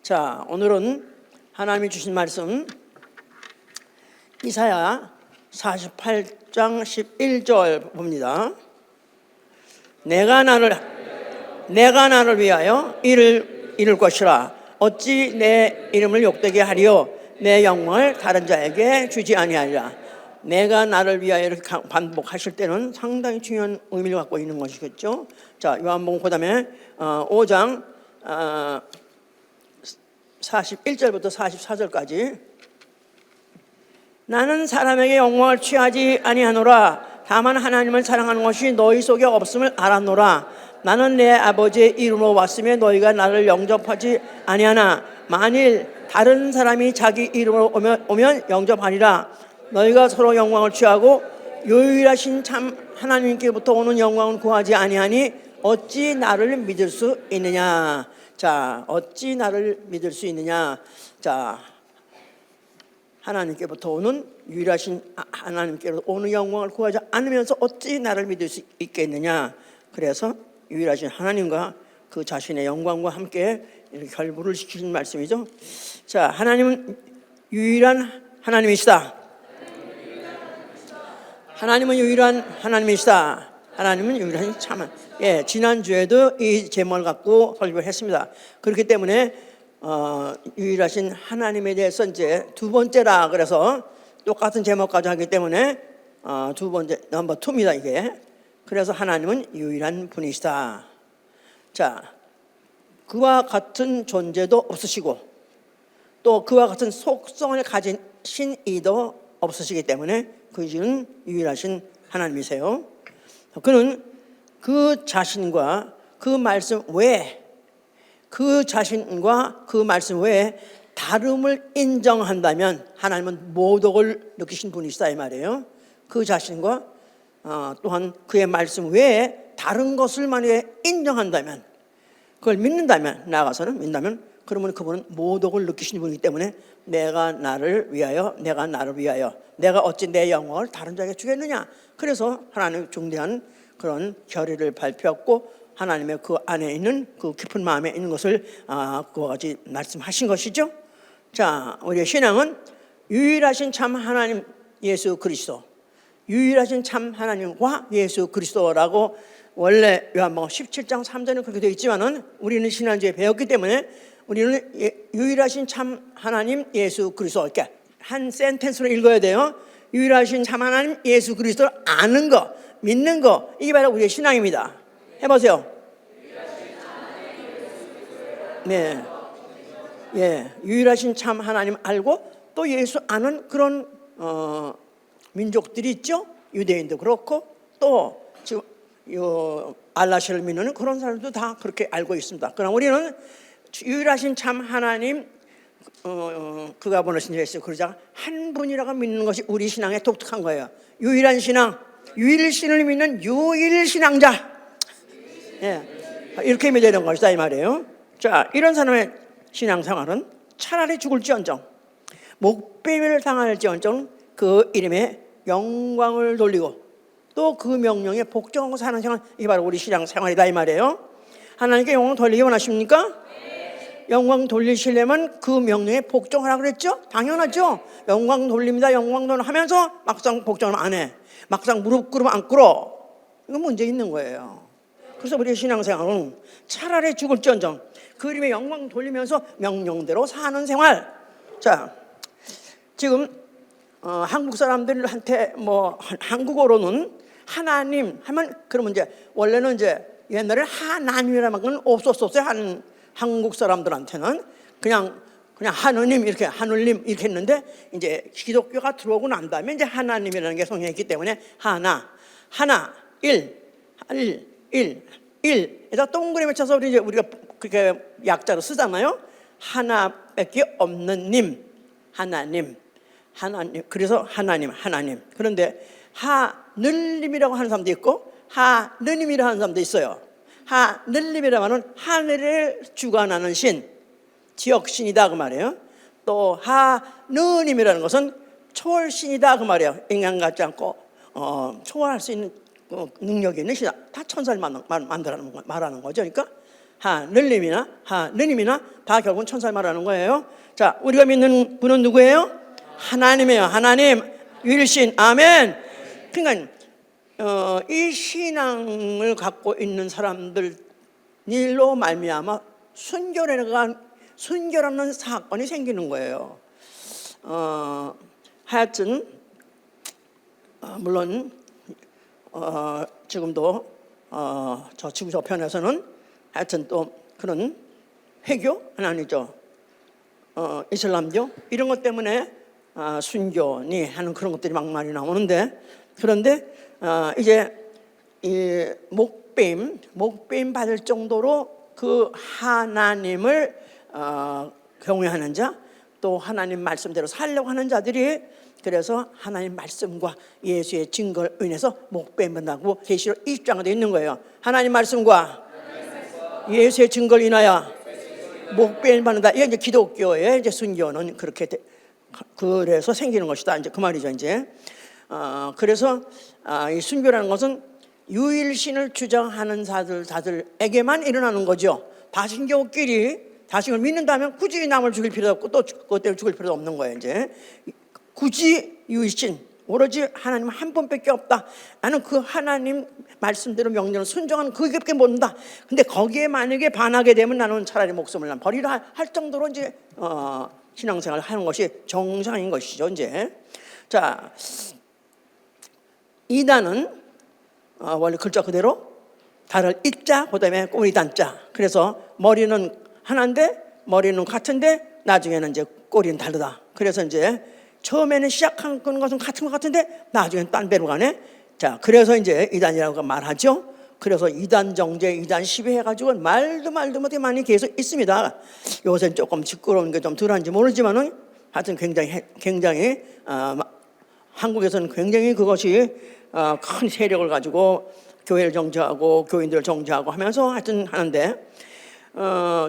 자, 오늘은 하나님이 주신 말씀 이사야 48장 11절 봅니다. 내가 나를 위하여 이를 것이라. 어찌 내 이름을 욕되게 하리요 내 영광을 다른 자에게 주지 아니하리라. 내가 나를 위하여 이렇게 반복하실 때는 상당히 중요한 의미를 갖고 있는 것이겠죠. 자, 요한복음 그다음에 5장 41절부터 44절까지 나는 사람에게 영광을 취하지 아니하노라. 다만 하나님을 사랑하는 것이 너희 속에 없음을 알았노라. 나는 내 아버지의 이름으로 왔으며 너희가 나를 영접하지 아니하나 만일 다른 사람이 자기 이름으로 오면 영접하리라. 너희가 서로 영광을 취하고 유일하신 참 하나님께부터 오는 영광을 구하지 아니하니 어찌 나를 믿을 수 있느냐. 자, 어찌 나를 믿을 수 있느냐. 자, 하나님께부터 오는 유일하신 하나님께로 오는 영광을 구하지 않으면서 어찌 나를 믿을 수 있겠느냐. 그래서 유일하신 하나님과 그 자신의 영광과 함께 이렇게 결부를 시키는 말씀이죠. 자, 하나님은 유일한 하나님이시다. 하나님은 유일한 하나님이시다. 하나님은 유일한 참. 예, 지난주에도 이 제목을 갖고 설교를 했습니다. 그렇기 때문에 유일하신 하나님에 대해서 이제 두 번째라 그래서 똑같은 제목까지 하기 때문에 두 번째 넘버 2입니다 이게. 그래서 하나님은 유일한 분이시다. 자, 그와 같은 존재도 없으시고 또 그와 같은 속성을 가진 신이도 없으시기 때문에 그분은 유일하신 하나님이세요. 그는 그 자신과 그 말씀 외에 그 자신과 그 말씀 외에 다름을 인정한다면 하나님은 모독을 느끼신 분이시다 이 말이에요. 그 자신과 또한 그의 말씀 외에 다른 것을 만약에 인정한다면, 그걸 믿는다면, 나아가서는 믿는다면, 그러면 그분은 모독을 느끼시는 분이기 때문에 내가 나를 위하여 내가 어찌 내 영광을 다른 자에게 주겠느냐. 그래서 하나님의 중대한 그런 결의를 발표했고 하나님의 그 안에 있는 그 깊은 마음에 있는 것을 그와 같이 말씀하신 것이죠. 자, 우리의 신앙은 유일하신 참 하나님 예수 그리스도, 유일하신 참 하나님과 예수 그리스도라고 원래 요한복음 17장 3절은 그렇게 되어 있지만은 우리는 지난주에 배웠기 때문에 우리는 유일하신 참 하나님 예수 그리스도 이렇게 한 센텐스로 읽어야 돼요. 유일하신 참 하나님 예수 그리스도를 아는 거, 믿는 거, 이게 바로 우리의 신앙입니다. 해보세요. 네, 예, 유일하신 참 하나님 알고 또 예수 아는 그런 민족들이 있죠. 유대인도 그렇고 또 지금 알라시를 믿는 그런 사람들도 다 그렇게 알고 있습니다. 그러나 우리는 유일하신 참 하나님 그가 보내신 예수 그러자 한 분이라고 믿는 것이 우리 신앙의 독특한 거예요. 유일한 신앙, 유일신을 믿는 유일신앙자. 예, 이렇게 믿어야 되는 것이다 이 말이에요. 자, 이런 사람의 신앙생활은 차라리 죽을지언정 목배임을 당할지언정 그 이름에 영광을 돌리고 또 그 명령에 복종하고 사는 생활, 이게 바로 우리 신앙생활이다 이 말이에요. 하나님께 영광 돌리기 원하십니까? 네. 영광 돌리시려면 그 명령에 복종하라고 그랬죠? 당연하죠. 영광 돌립니다, 영광 돌려 하면서 막상 복종을 안 해. 막상 무릎 꿇으면 안 꿇어. 이건 문제 있는 거예요. 그래서 우리 신앙생활은 차라리 죽을지언정 그 이름에 영광 돌리면서 명령대로 사는 생활. 자, 지금 한국 사람들한테 한국어로는 하나님 하면 그러면 이제 원래는 이제 옛날에 하나님이라는 건 없었어요. 한국 사람들한테는 그냥 하느님 이렇게 하늘님 이렇게 했는데 이제 기독교가 들어오고 난 다음에 이제 하나님이라는 게 성경에 있기 때문에 하나 일에다 동그라미 쳐서 우리가 그렇게 약자로 쓰잖아요. 하나밖에 없는 님, 하나님. 그래서 하나님. 그런데 하늘님이라고 하는 사람도 있고 하느님이라고 하는 사람도 있어요. 하늘님이라고 하는 하늘을 주관하는 신, 지역신이다 그 말이에요. 또 하느님이라는 것은 초월신이다 그 말이에요. 인간 같지 않고 초월할 수 있는 능력이 있는 신, 다 천사를 말하는 거죠. 그러니까 하느님이나 다 결국은 천사를 말하는 거예요. 자, 우리가 믿는 분은 누구예요? 하나님이에요. 하나님 유일신. 아멘. 그러니까 이 신앙을 갖고 있는 사람들 일로 말미암아 순교라는 사건이 생기는 거예요. 하여튼 물론 지금도 저 지구 저편에서는 하여튼 또 그런 회교는 아니죠. 이슬람교 이런 것 때문에 순교니 하는 그런 것들이 막 많이 나오는데, 그런데 이제 이 목배임 받을 정도로 그 하나님을 경외하는 자, 또 하나님 말씀대로 살려고 하는 자들이, 그래서 하나님 말씀과 예수의 증거를 인해서 목배임 받는다고 계시록 20장에 되어 있는 거예요. 하나님 말씀과 예수의 증거를 인하여 목배임 받는다. 이게 이제 기독교의 이제 순교는 그렇게 그래서 생기는 것이다. 이제 그 말이죠. 이제 그래서 이 순교라는 것은 유일신을 주장하는 자들에게만 일어나는 거죠. 다신교끼리 다신을 믿는다면 굳이 남을 죽일 필요도 없고 또 그것 때문에 죽일 필요도 없는 거예요. 이제 굳이 유일신 오로지 하나님 한 분밖에 없다. 나는 그 하나님 말씀대로 명령을 순종하는 그게밖에 모른다. 근데 거기에 만약에 반하게 되면 나는 차라리 목숨을 버리라 할 정도로 이제 신앙생활을 하는 것이 정상인 것이죠. 이제 자, 이단은 원래 글자 그대로 달을 이자 그다음에 꼬리 단자. 그래서 머리는 하나인데 머리는 같은데 나중에는 이제 꼬리는 다르다. 그래서 이제 처음에는 시작한 것은 같은 것 같은데 나중에는 딴 데로 가네. 자, 그래서 이제 이단이라고 말하죠. 그래서 이단 정제, 이단 시비 해가지고 말도 못해 많이 계속 있습니다. 요새 조금 시끄러운 게 좀 덜한지 모르지만은 하여튼 굉장히 한국에서는 굉장히 그것이 큰 세력을 가지고 교회를 정죄하고 교인들을 정죄하고 하면서 하여튼 하는데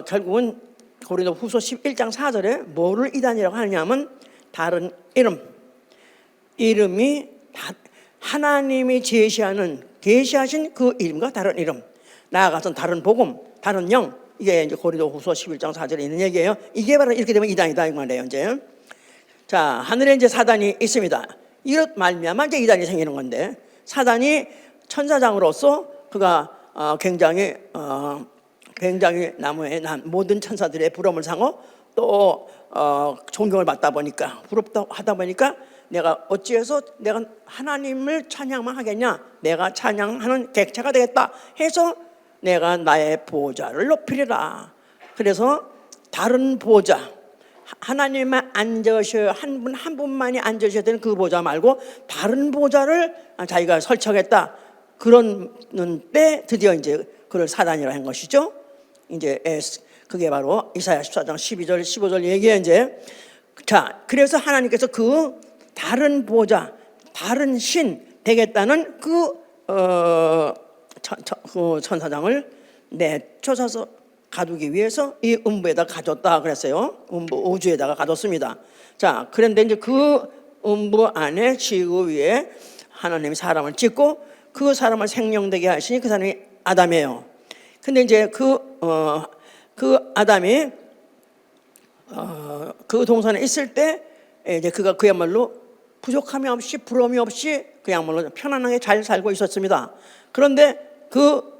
결국은 고린도후서 11장 4절에 뭐를 이단이라고 하느냐면 다른 이름이 하나님이 계시하신 그 이름과 다른 이름, 나아가서 다른 복음, 다른 영, 이게 이제 고린도후서 11장 4절에 있는 얘기예요. 이게 바로 이렇게 되면 이단이다 이 말이에요. 이제 자, 하늘에 이제 사단이 있습니다. 이것 말미암아 이제 이단이 생기는 건데, 사단이 천사장으로서 그가 굉장히 나무에 난 모든 천사들의 부러움을 상어 또 존경을 받다 보니까 부럽다 하다 보니까 내가 어찌해서 내가 하나님을 찬양만 하겠냐, 내가 찬양하는 객체가 되겠다 해서 내가 나의 보좌를 높이리라. 그래서 다른 보좌, 하나님만 앉으셔야 한 분만이 앉으셔야 되는 그 보좌 말고 다른 보좌를 자기가 설치하겠다. 그런 때 드디어 이제 그걸 사단이라 한 것이죠. 이제 그게 바로 이사야 14장 12절 15절 얘기에 이제 자, 그래서 하나님께서 그 다른 보좌, 다른 신 되겠다는 그 천사장을 내쫓아서 가두기 위해서 이 음부에다 가뒀다 그랬어요. 우주에다가 가뒀습니다. 자, 그런데 이제 그 음부 안에 지구 위에 하나님이 사람을 짓고 그 사람을 생명되게 하시니 그 사람이 아담이에요. 근데 이제 그 아담이 그 동산에 있을 때 이제 그가 그야말로 부족함이 없이 부러움이 없이 그야말로 편안하게 잘 살고 있었습니다. 그런데 그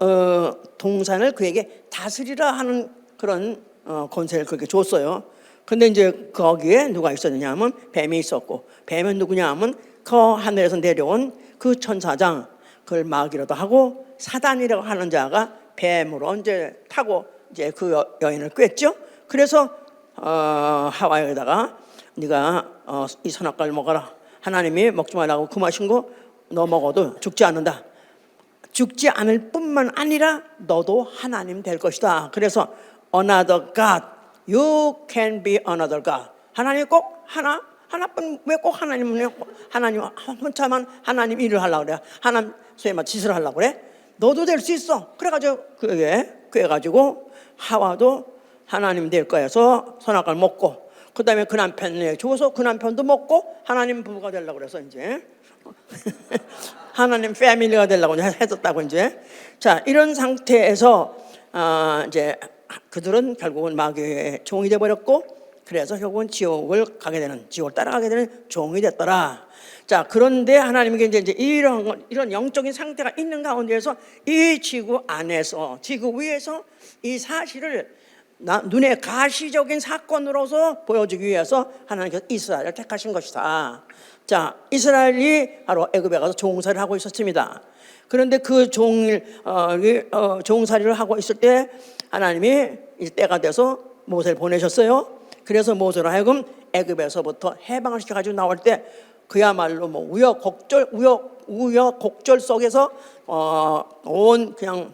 동산을 그에게 다스리라 하는 그런 권세를 그에게 줬어요. 근데 이제 거기에 누가 있었느냐 하면 뱀이 있었고, 뱀은 누구냐 하면 그 하늘에서 내려온 그 천사장, 그걸 마귀라도 하고 사단이라고 하는 자가 뱀으로 이제 타고 이제 그 여인을 꿰죠. 그래서 하와에다가 네가 이 선악과를 먹어라. 하나님이 먹지 말라고 금하신 거 너 먹어도 죽지 않는다. 죽지 않을 뿐만 아니라 너도 하나님 될 것이다. 그래서 another God, you can be another God. 하나님 꼭 하나뿐, 왜 꼭 하나님 혼자만 하나님 일을 하려고 그래? 하나님 소위 말 짓을 하려고 그래? 너도 될 수 있어. 그래가지고 그게 그래가지고 하와도 하나님 될 거여서 선악과를 먹고, 그 다음에 그 남편에 줘서 그 남편도 먹고 하나님 부부가 되려고 그래서 이제 하나님 패밀리가 되려고 해줬다고 이제. 자, 이런 상태에서 이제 그들은 결국은 마귀의 종이 돼 버렸고, 그래서 결국은 지옥을 따라가게 되는 종이 됐더라. 자, 그런데 하나님께 이제 이런 영적인 상태가 있는 가운데에서 이 지구 안에서, 지구 위에서 이 사실을 눈에 가시적인 사건으로서 보여주기 위해서 하나님께서 이스라엘을 택하신 것이다. 자, 이스라엘이 바로 애굽에 가서 종살이를 하고 있었습니다. 그런데 그 종살이를 하고 있을 때 하나님이 이제 때가 돼서 모세를 보내셨어요. 그래서 모세로 하여금 애굽에서부터 해방을 시켜가지고 나올 때 그야말로 뭐 우여곡절 속에서 온 그냥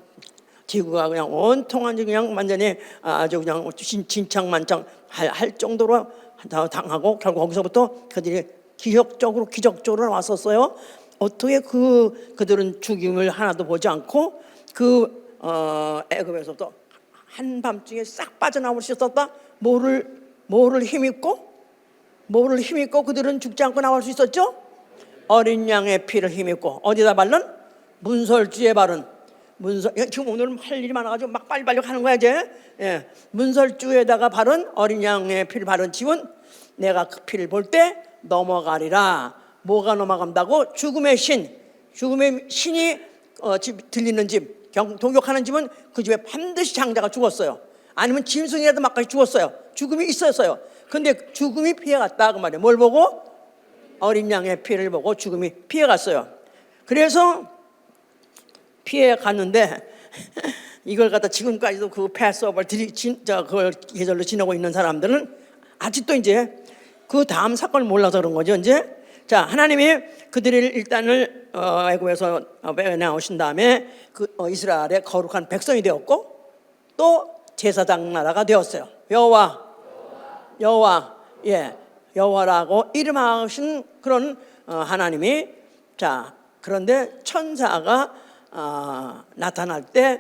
지구가 그냥 온통한 그냥 완전히 아주 그냥 진창만창 할 정도로 당하고, 결국 거기서부터 그들이 기적적으로 왔었어요. 어떻게 그들은 죽임을 하나도 보지 않고 애굽에서부터 한밤중에 싹 빠져나올 수 있었다. 뭐를 힘입고 그들은 죽지 않고 나올 수 있었죠? 어린 양의 피를 힘입고. 어디다 바른? 문설주에 바른. 지금 오늘은 할 일이 많아가지고 막 빨리빨리 하는 거야 이제. 예. 문설주에다가 바른 어린 양의 피를 바른 집은 내가 그 피를 볼 때 넘어가리라. 뭐가 넘어간다고? 죽음의 신이 들리는 집, 동역하는 집은 그 집에 반드시 장자가 죽었어요. 아니면 짐승이라도 막까지 죽었어요. 죽음이 있었어요. 근데 죽음이 피해갔다 그 말이에요. 뭘 보고? 어린 양의 피를 보고 죽음이 피해갔어요. 그래서 피해갔는데 이걸 갖다 지금까지도 그 패스오버를 그걸 계절로 지내고 있는 사람들은 아직도 이제 그 다음 사건을 몰라서 그런 거죠. 이제 자, 하나님이 그들을 일단을 애굽에서 빼내오신 다음에 이스라엘의 거룩한 백성이 되었고, 또 제사장 나라가 되었어요. 여호와라고 이름하신 그런 하나님이. 자, 그런데 천사가 나타날 때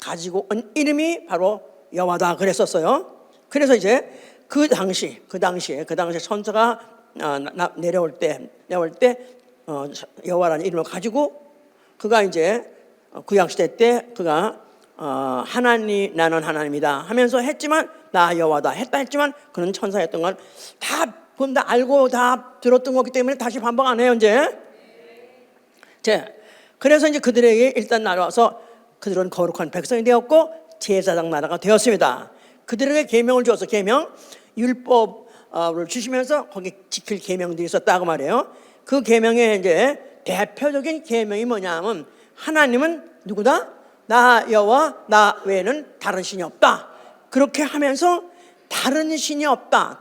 가지고 온 이름이 바로 여호와다 그랬었어요. 그래서 이제 그 당시에 천사가 내려올 때 여호와라는 이름을 가지고 그가 이제 구약시대 때 그가 나는 하나님이다 하면서 했지만, 나 여호와다 했지만 그는 천사였던 건 다 알고 다 들었던 거기 때문에 다시 반복 안 해요 이제. 그래서 이제 그들에게 일단 나와서 그들은 거룩한 백성이 되었고 제사장 나라가 되었습니다. 그들에게 계명을 주어서 율법을 주시면서 거기 지킬 계명들이 있었다고 말해요. 그 계명의 이제 대표적인 계명이 뭐냐면, 하나님은 누구다? 나 여호와, 나 외에는 다른 신이 없다. 그렇게 하면서 다른 신이 없다,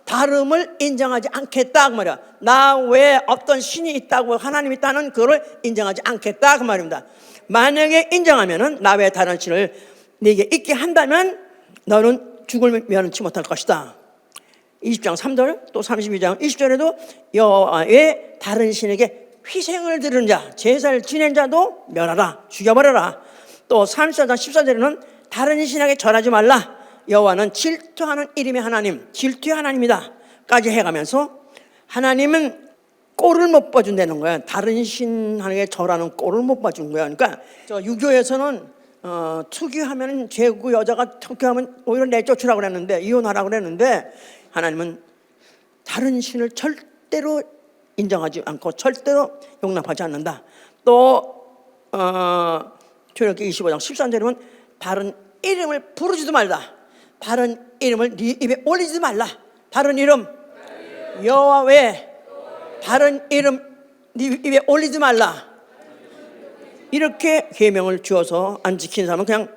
다름을 인정하지 않겠다 그 말이야. 나 외에 어떤 신이 있다고, 하나님이 있다는 그걸 인정하지 않겠다 그 말입니다. 만약에 인정하면은 나 외에 다른 신을 네게 있게 한다면 너는 죽을 면치 못할 것이다. 20장 3절, 또 32장 20절에도 여호와의 다른 신에게 희생을 드리는 자, 제사를 지낸 자도 멸하라, 죽여버려라. 또 34장 14절에는 다른 신에게 절하지 말라, 여호와는 질투하는 이름의 하나님, 질투의 하나님이다 까지 해가면서 하나님은 꼴을 못 봐준다는 거야. 다른 신에게 절하는 꼴을 못 봐준 거야. 그러니까 유교에서는 투기하면 죄고, 여자가 투기하면 오히려 내쫓으라고 그랬는데, 이혼하라고 그랬는데, 하나님은 다른 신을 절대로 인정하지 않고 절대로 용납하지 않는다. 또 출애굽기 25장 13절에 다른 이름을 부르지도 말라, 다른 이름을 네 입에 올리지도 말라. 다른 이름, 여호와 외에 다른 이름 네 입에 올리지 말라. 이렇게 계명을 주어서 안 지킨 사람은 그냥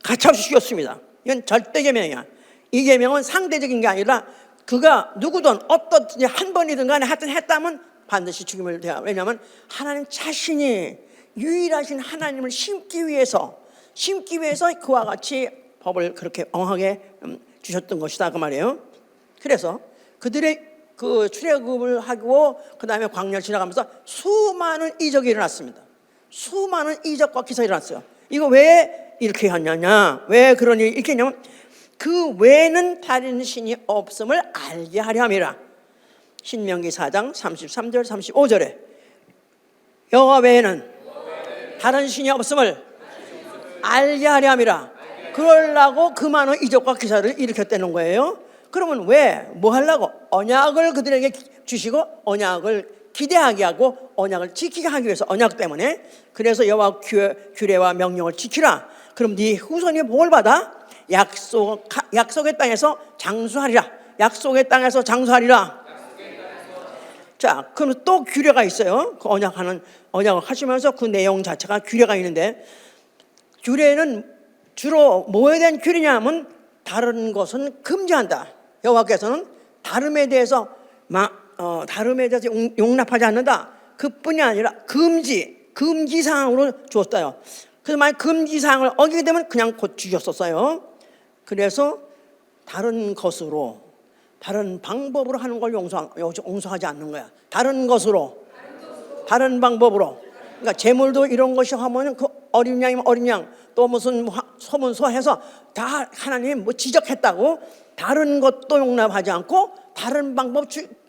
가차없이 죽였습니다. 이건 절대 계명이야. 이 계명은 상대적인 게 아니라 그가 누구든 어떻든지 한 번이든 간에 하여튼 했다면 반드시 죽임을 대야. 왜냐하면 하나님 자신이 유일하신 하나님을 심기 위해서 그와 같이 법을 그렇게 엄하게 주셨던 것이다 그 말이에요. 그래서 그들의 그 출애굽을 하고 그 다음에 광야를 지나가면서 수많은 이적이 일어났습니다. 수많은 이적과 기사가 일어났어요. 이거 왜 이렇게 하냐냐, 왜 그런 일이 이렇게 했냐면, 그 외에는 다른 신이 없음을 알게 하려 함이라. 신명기 4장 33절 35절에 여호와 외에는 다른 신이 없음을 알게 하려 함이라. 그러려고 그 많은 이적과 기사를 일으켰다는 거예요. 그러면 왜? 뭐 하려고? 언약을 그들에게 주시고 언약을 기대하게 하고 언약을 지키게 하기 위해서, 언약 때문에. 그래서 여호와 규례와 명령을 지키라. 그럼 네 후손이 복을 받아 약속의 땅에서 장수하리라. 약속의 땅에서 장수하리라. 자, 그럼 또 규례가 있어요. 그 언약을 하시면서 그 내용 자체가 규례가 있는데, 규례는 주로 뭐에 대한 규례냐면 다른 것은 금지한다. 여호와께서는 다름에 대해서 용납하지 않는다. 그뿐이 아니라 금지 사항으로 주었어요. 그래서 만약 금지 사항을 어기게 되면 그냥 곧 주셨었어요. 그래서 다른 것으로, 다른 방법으로 하는 걸 용서하지 않는 거야. 다른 것으로, 다른 방법으로. 그러니까 제물도 이런 것이 하면 그 어린 양이면 어린 양, 또 무슨 소문소 해서 다 하나님 뭐 지적했다고 다른 것도 용납하지 않고 다른 방법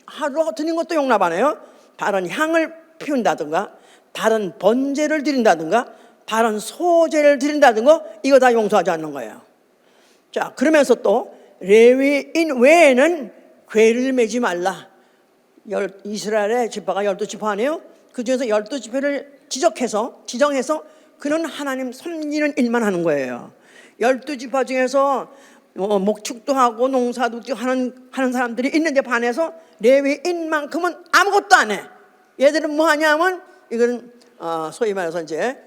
하러 드린 것도 용납 안 해요. 다른 향을 피운다든가 다른 번제를 드린다든가 다른 소제를 드린다든가 이거 다 용서하지 않는 거예요. 자, 그러면서 또 레위인 외에는 궤를 매지 말라. 이스라엘의 지파가 12지파 아니에요? 그 중에서 12지파를 지정해서 그는 하나님 섬기는 일만 하는 거예요. 12지파 중에서 목축도 하고 농사도 하는 사람들이 있는데 반해서 레위인만큼은 아무것도 안 해. 얘들은 뭐 하냐면 이거는 소위 말해서 이제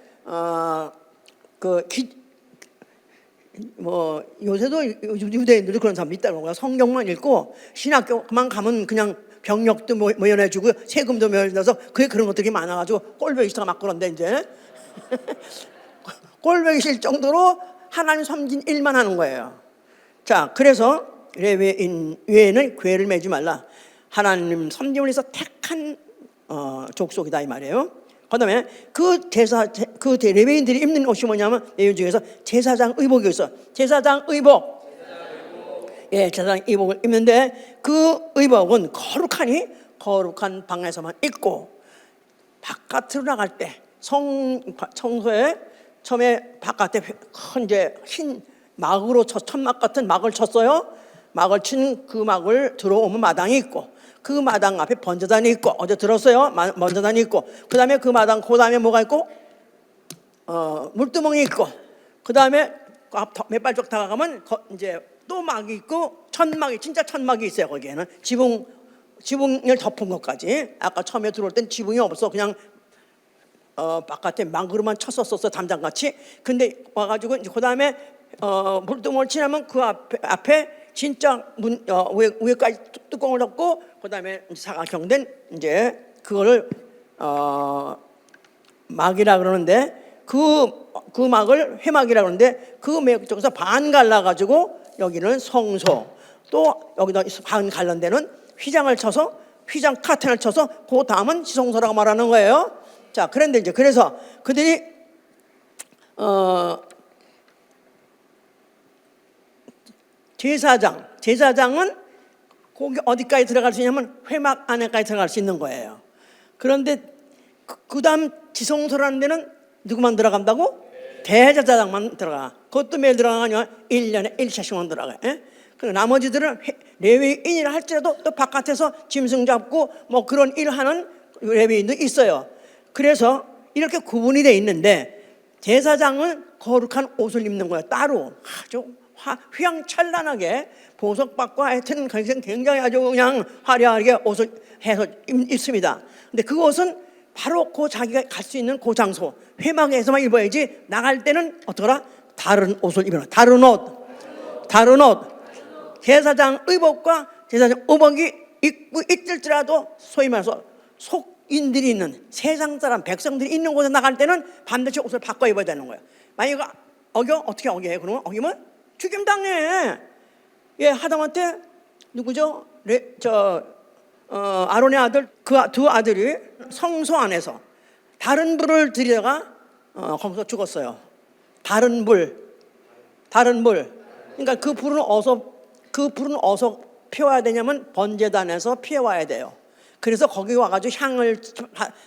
요새도 유대인들도 그런 사람 있다고 하고 성경만 읽고 신학교만 가면 그냥 병력도 모여내주고 세금도 모여내서 그런 것들이 많아가지고 꼴보기 싫다가 막 그런데 이제 꼴보기 싫을 정도로 하나님 섬긴 일만 하는 거예요. 자, 그래서 레위인 외에는 궤를 매지 말라. 하나님 섬김을 위해서 택한 족속이다 이 말이에요. 그다음에 그 레위인들이 입는 옷이 뭐냐면 레위 중에서 제사장 의복이 있어. 제사장 의복. 예, 제사장 의복을 입는데 그 의복은 거룩한 방에서만 입고 바깥으로 나갈 때 성소에 처음에 바깥에 이제 흰 막으로 천막 같은 막을 쳤어요. 막을 친 그 막을 들어오면 마당이 있고 그 마당 앞에 번제단이 있고 어제 들었어요. 번제단이 있고 그다음에 그 뭐가 있고 물두멍이 있고 그다음에 몇 발짝 다가가면 이제 또 막이 있고 진짜 천막이 있어요. 거기에는 지붕을 덮은 것까지. 아까 처음에 들어올 땐 지붕이 없어. 그냥 바깥에 망그루만 쳤었어 담장같이. 근데 와가지고 이제 그다음에 물두멍을 치려면 그 앞에 진짜 위에까지 뚜껑을 덮고 그다음에 사각형된 이제 그거를 막이라 그러는데 그 막을 회막이라 그러는데 그 맥 쪽에서 반 갈라가지고 여기는 성소, 또 여기다 반 갈란 데는 휘장 카텐을 쳐서 그 다음은 지성소라고 말하는 거예요. 자, 그런데 이제 그래서 그들이 제사장은 거기 어디까지 들어갈 수 있냐면 회막 안에까지 들어갈 수 있는 거예요. 그런데 그 다음 지성소라는 데는 누구만 들어간다고? 대제사장만 들어가. 그것도 매일 들어가냐? 1년에 1차씩만 들어가요. 그리고 나머지들은 레위인이라 할지라도 또 바깥에서 짐승 잡고 뭐 그런 일 하는 레위인도 있어요. 그래서 이렇게 구분이 돼 있는데 제사장은 거룩한 옷을 입는 거예요. 따로 아주 휘황찬란하게 보석받고 하여튼 굉장히 아주 그냥 화려하게 옷을 해서 입습니다. 근데 그 옷은 바로 그 자기가 갈 수 있는 그 장소 회막에서만 입어야지 나갈 때는 어떡하라? 다른 옷을 입어라. 다른 옷. 제사장 의복과 제사장 의복이 입고 있을지라도 소위 말해서 속인들이 있는 세상 사람 백성들이 있는 곳에 나갈 때는 반드시 옷을 바꿔 입어야 되는 거예요. 만약 어떻게 어겨해? 그러면 어기면 죽임당해. 예, 하다못해 누구죠? 아론의 아들 그 두 아들이 성소 안에서 다른 불을 들여다가 거기서 죽었어요. 다른 불. 그러니까 그 불은 어디서 피워야 되냐면 번제단에서 피워와야 돼요. 그래서 거기 와가지고 향을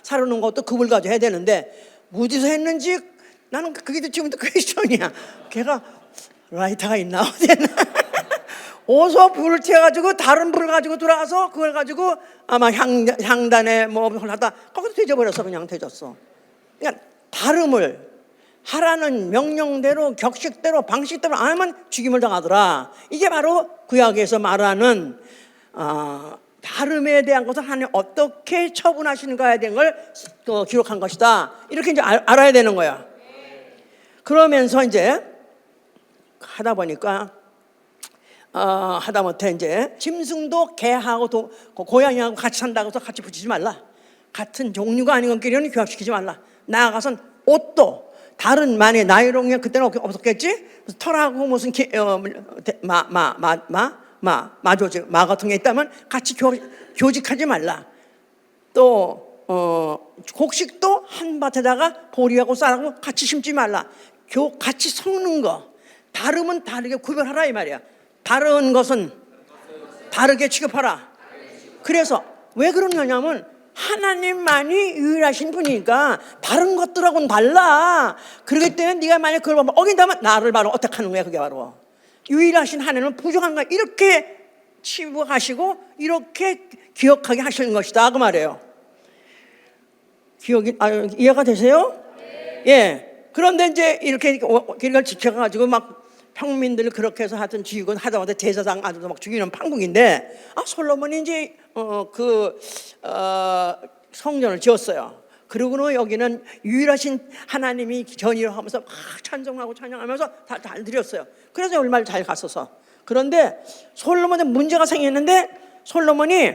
사르는 것도 그 불 가지고 해야 되는데 무디서 했는지 나는 그게 지금도 퀘스천이야. 걔가 라이터가 있나 어디나 어서 불을 튀어가지고 다른 불을 가지고 들어가서 그걸 가지고 아마 향단에 뭐 하다 거기서 뒤져버려서 그냥 되졌어. 그러니까 다름을 하라는 명령대로 격식대로 방식대로 안 하면 죽임을 당하더라. 이게 바로 구약에서 말하는 다름에 대한 것을 하나님 어떻게 처분하시는가에 대한 걸 기록한 것이다. 이렇게 이제 알아야 되는 거야. 그러면서 이제 하다 보니까 하다못해 이제 짐승도 개하고 고양이하고 같이 산다고 해서 같이 붙이지 말라. 같은 종류가 아닌 것끼리는 교합시키지 말라. 나아가선 옷도 다른 만에 나이롱이 그때는 없었겠지. 털하고 무슨 마조직 마 같은 게 있다면 같이 교직하지 말라. 또 곡식도 한 밭에다가 보리하고 쌀하고 같이 심지 말라. 같이 섞는 거, 다름은 다르게 구별하라 이 말이야. 다른 것은 다르게 취급하라. 그래서 왜 그런 거냐면 하나님만이 유일하신 분이니까 다른 것들하고는 달라. 그렇기 때문에 네가 만약 그걸 보면 어긴다면 나를 바로 어떻게 하는 거야. 그게 바로 유일하신 하나님은 부족한 거 이렇게 치부하시고 이렇게 기억하게 하시는 것이다 그 말이에요. 이해가 되세요? 네. 예. 그런데 이제 이렇게 길을 지켜가지고 막 평민들을 그렇게 해서 하여튼 죽이고 하다못해 제사장 아들도 막 죽이는 판국인데 솔로몬이 이제 성전을 지었어요. 그러고는 여기는 유일하신 하나님이 전이라고 하면서 막 찬송하고 찬양하면서 다 잘 드렸어요. 그래서 얼마나 잘 갔어서. 그런데 솔로몬에 문제가 생겼는데 솔로몬이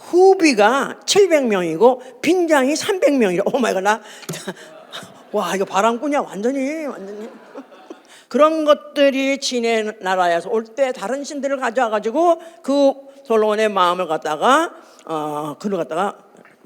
후비가 700명이고 빈장이 300명이라. 오마이갓 와 이거 바람꾼이야 완전히. 그런 것들이 지네 나라에서 올 때 다른 신들을 가져와가지고 그 솔로몬의 마음을 갖다가 그를 갖다가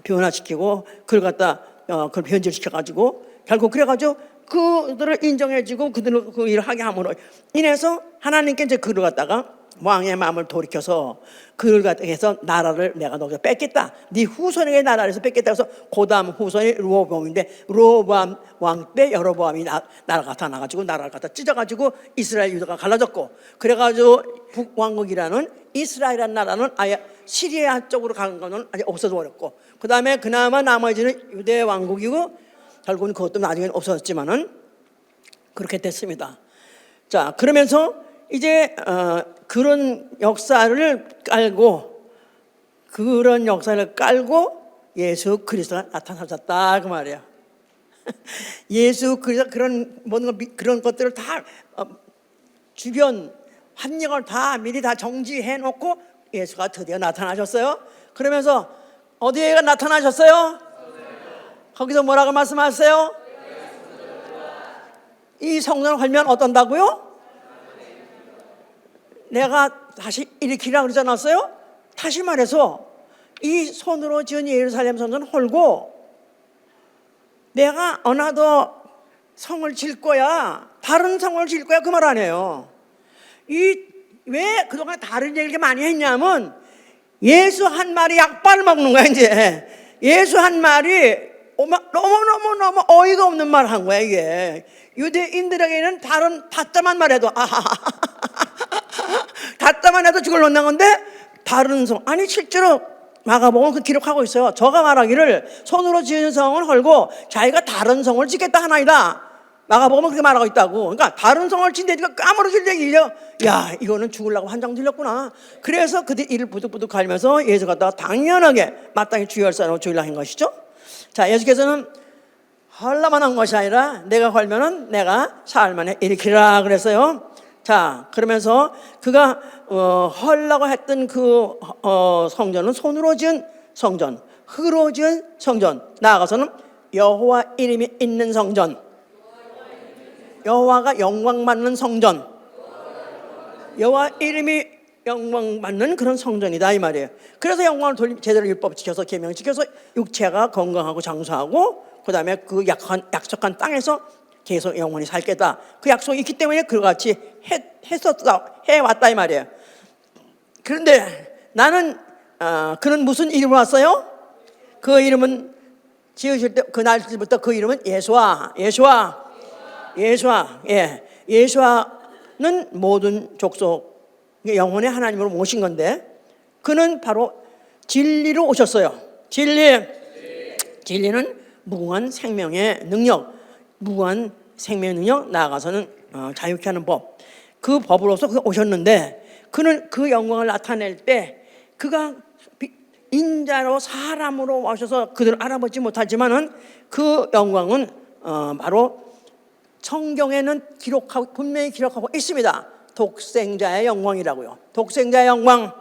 변화시키고 그걸 갖다 그걸 변질시켜가지고 결국 그래가지고 그들을 인정해주고 그들을 그 일을 하게 함으로 인해서 하나님께 이제 그를 갖다가 왕의 마음을 돌이켜서 그를 갖다 해서 나라를 내가 너에게 뺏겠다. 네 후손에게 나라에서 뺏겠다. 그래서 고다음 후손이 르호보암인데 르호보암 왕 때 여로보암이 나라가 다 나가지고 나라를 갖다 찢어가지고 이스라엘 유다가 갈라졌고 그래가지고 북왕국이라는 이스라엘이라는 나라는 아예 시리아 쪽으로 가는 거는 아예 없어져 버렸고 그 다음에 그나마 나머지는 유대 왕국이고 결국은 그것도 나중에는 없어졌지만은 그렇게 됐습니다. 자 그러면서 이제 그런 역사를 깔고 예수 그리스도가 나타나셨다 그 말이야. 예수 그리스도 그런 것들을 다 주변 환경을 다 미리 다 정지해 놓고 예수가 드디어 나타나셨어요. 그러면서 어디에 나타나셨어요? 거기서 뭐라고 말씀하세요? 이 성전을 헐면 어떤다고요? 내가 다시 일으키라 그러지 않았어요? 다시 말해서 이 손으로 지은 예루살렘 성전 헐고 내가 어나더 성을 질 거야, 다른 성을 질 거야 그 말 아니에요. 왜 그동안 다른 얘기를 많이 했냐면 예수 한 말이 약발을 먹는 거야. 이제 예수 한 말이 너무 어이가 없는 말 한 거야. 이게 유대인들에게는 다른 다짜만 말해도 다짜만 해도 죽을 놓는 건데 다른 성 아니 실제로 마가복음은 그 기록하고 있어요. 저가 말하기를 손으로 지은 성을 헐고 자기가 다른 성을 짓겠다 하나이다. 마가복음은 그렇게 말하고 있다고. 그러니까 다른 성을 짓는데 네가 까무러질 얘기죠. 야 이거는 죽으려고 한장 들렸구나. 그래서 그들 이를 부득부득 갈면서 예수 갖다가 당연하게 마땅히 주혈사로 죽이려 한 것이죠. 자 예수께서는 헐라만 한 것이 아니라 내가 헐면은 내가 사흘 만에 일으키라 그랬어요. 자 그러면서 그가 헐라고 했던 그 성전은 손으로 지은 성전, 흙으로 지은 성전, 나아가서는 여호와 이름이 있는 성전, 여호와가 영광받는 성전, 여호와 이름이 영광받는 그런 성전이다 이 말이에요. 그래서 영광을 제대로 율법 지켜서 계명 지켜서 육체가 건강하고 장수하고 그 다음에 그 약속한 땅에서 계속 영원히 살겠다. 그 약속이 있기 때문에 그같이 해왔다 이 말이에요. 그런데 나는 그는 무슨 이름으로 왔어요? 그 이름은 지으실 때 그날부터 그 이름은 예수아. 예, 예수아는 모든 족속 영혼의 하나님으로 모신 건데, 그는 바로 진리로 오셨어요. 진리는 무궁한 생명의 능력, 무궁한 생명의 능력, 나아가서는 자유케 하는 법, 그 법으로서 그가 오셨는데, 그는 그 영광을 나타낼 때 그가 인자로 사람으로 오셔서 그들을 알아보지 못하지만은 그 영광은 바로 성경에는 분명히 기록하고 있습니다. 독생자의 영광이라고요. 독생자의 영광.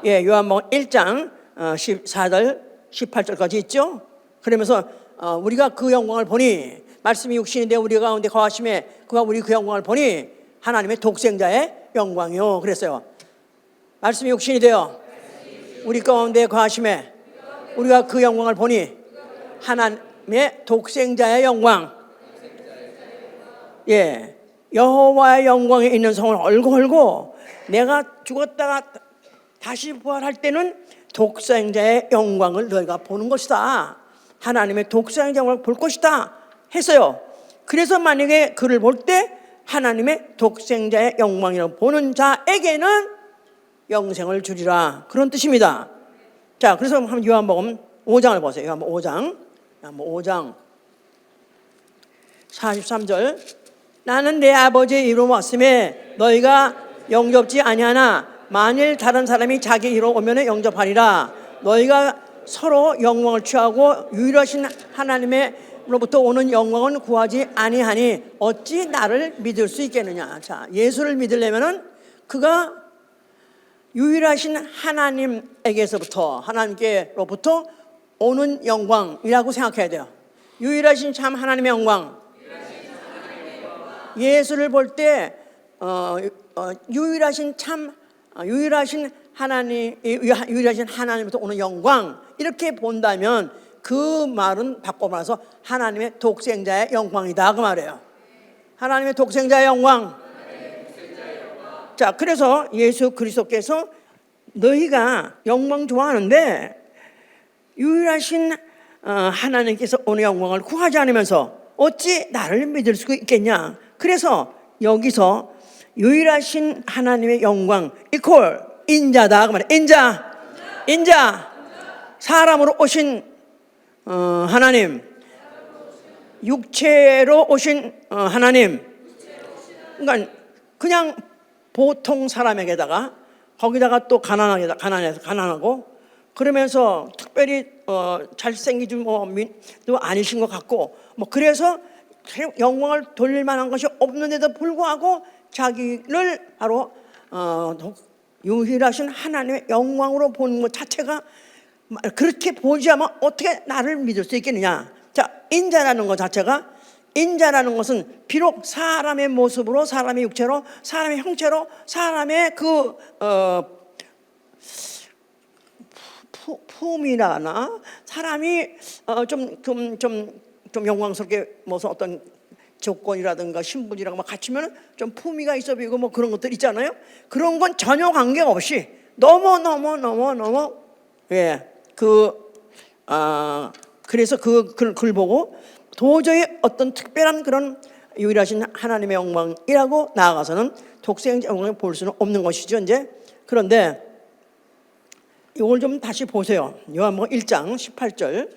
예, 요한복음 1장 14절 18절까지 있죠. 그러면서 우리가 그 영광을 보니, 말씀이 육신이 되어 우리 가운데 거하심에 그가 우리 그 영광을 보니 하나님의 독생자의 영광이요 그랬어요. 말씀이 육신이 되어 우리 가운데 거하심에 우리가 그 영광을 보니 하나님의 독생자의 영광. 예, 여호와의 영광에 있는 성을 헐고 내가 죽었다가 다시 부활할 때는 독생자의 영광을 너희가 보는 것이다. 하나님의 독생자의 영광을 볼 것이다 했어요. 그래서 만약에 그를 볼 때 하나님의 독생자의 영광이라고 보는 자에게는 영생을 주리라, 그런 뜻입니다. 자, 그래서 한번 요한복음 5장을 보세요. 요한복음 5장 43절. 나는 내 아버지의 이름으로 왔음에 너희가 영접지 아니하나 만일 다른 사람이 자기 이름으로 오면 영접하리라. 너희가 서로 영광을 취하고 유일하신 하나님으로부터 오는 영광은 구하지 아니하니 어찌 나를 믿을 수 있겠느냐. 자, 예수를 믿으려면은 그가 유일하신 하나님에게서부터, 하나님께로부터 오는 영광이라고 생각해야 돼요. 유일하신 참 하나님의 영광. 예수를 볼 때 유일하신 하나님부터 오는 영광, 이렇게 본다면 그 말은 바꿔 말해서 하나님의 독생자의 영광이다, 그 말이에요. 하나님의 독생자의 영광. 자, 그래서 예수 그리스도께서 너희가 영광 좋아하는데 유일하신 하나님께서 오는 영광을 구하지 않으면서 어찌 나를 믿을 수 있겠냐. 그래서 여기서 유일하신 하나님의 영광 이퀄 인자다, 그 말이에요. 인자. 사람으로 오신 하나님, 육체로 오신 하나님. 그러니까 그냥 보통 사람에게다가 거기다가 또 가난하고 그러면서 특별히 잘생기지 또 아니신 것 같고 그래서 영광을 돌릴 만한 것이 없는데도 불구하고 자기를 바로 유일하신 하나님의 영광으로 보는 것 자체가, 그렇게 보지 않으면 어떻게 나를 믿을 수 있겠느냐. 자, 인자라는 것 자체가, 인자라는 것은 비록 사람의 모습으로, 사람의 육체로, 사람의 형체로, 사람의 그 품이라나 사람이 좀 영광스럽게 무슨 어떤 조건이라든가 신분이라고 막 갖추면 좀 품위가 있어 보이고 그런 것들 있잖아요. 그런 건 전혀 관계가 없이 너무 예, 그래서 그걸 보고 도저히 어떤 특별한 그런 유일하신 하나님의 영광이라고 나아가서는 독생자 영광을 볼 수는 없는 것이죠, 이제. 그런데 이걸 좀 다시 보세요. 요한복음 1장 18절.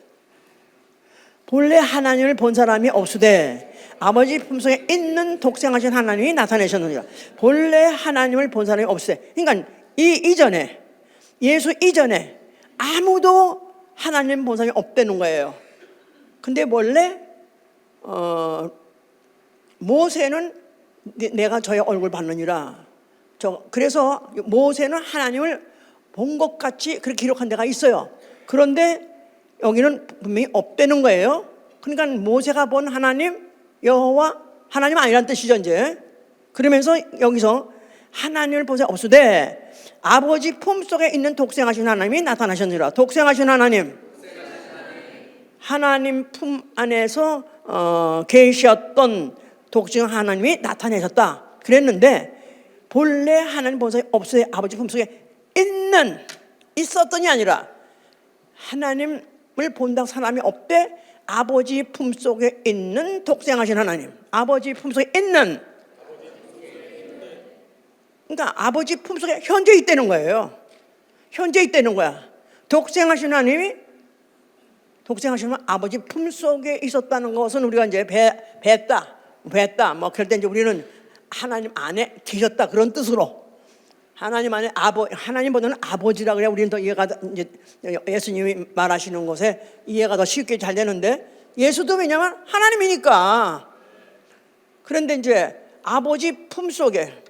본래 하나님을 본 사람이 없으되 아버지 품속에 있는 독생하신 하나님이 나타내셨느니라. 본래 하나님을 본 사람이 없으되, 그러니까 이전에, 예수 이전에 아무도 하나님 본 사람이 없다는 거예요. 근데 원래 모세는 내가 저의 얼굴 봤느니라. 그래서 모세는 하나님을 본 것 같이 그렇게 기록한 데가 있어요. 그런데 여기는 분명히 없다는 거예요. 그러니까 모세가 본 하나님, 여호와, 하나님 아니란 뜻이죠, 이제. 그러면서 여기서 하나님을 보세 없으되 아버지 품속에 있는 독생하신 하나님이 나타나셨느니라. 독생하신 하나님, 하나님 품 안에서 계셨던 독생 하나님이 나타내셨다 그랬는데, 본래 하나님 본성이 없으되 아버지 품속에 있었던이 아니라 하나님을 본다고 사람이 없대. 아버지 품속에 있는 독생하신 하나님, 아버지 품속에 있는, 그러니까 아버지 품속에 현재 있다는 거예요. 현재 있다는 거야. 독생하신 하나님이, 독생하신 아버지 품속에 있었다는 것은 우리가 이제 뵀다 뭐 그럴 때 이제 우리는 하나님 안에 계셨다 그런 뜻으로, 하나님 안에 하나님보다는 아버지라 그래야 우리는 더 이해가, 이제 예수님이 말하시는 것에 이해가 더 쉽게 잘 되는데, 예수도 왜냐면 하나님이니까. 그런데 이제 아버지 품속에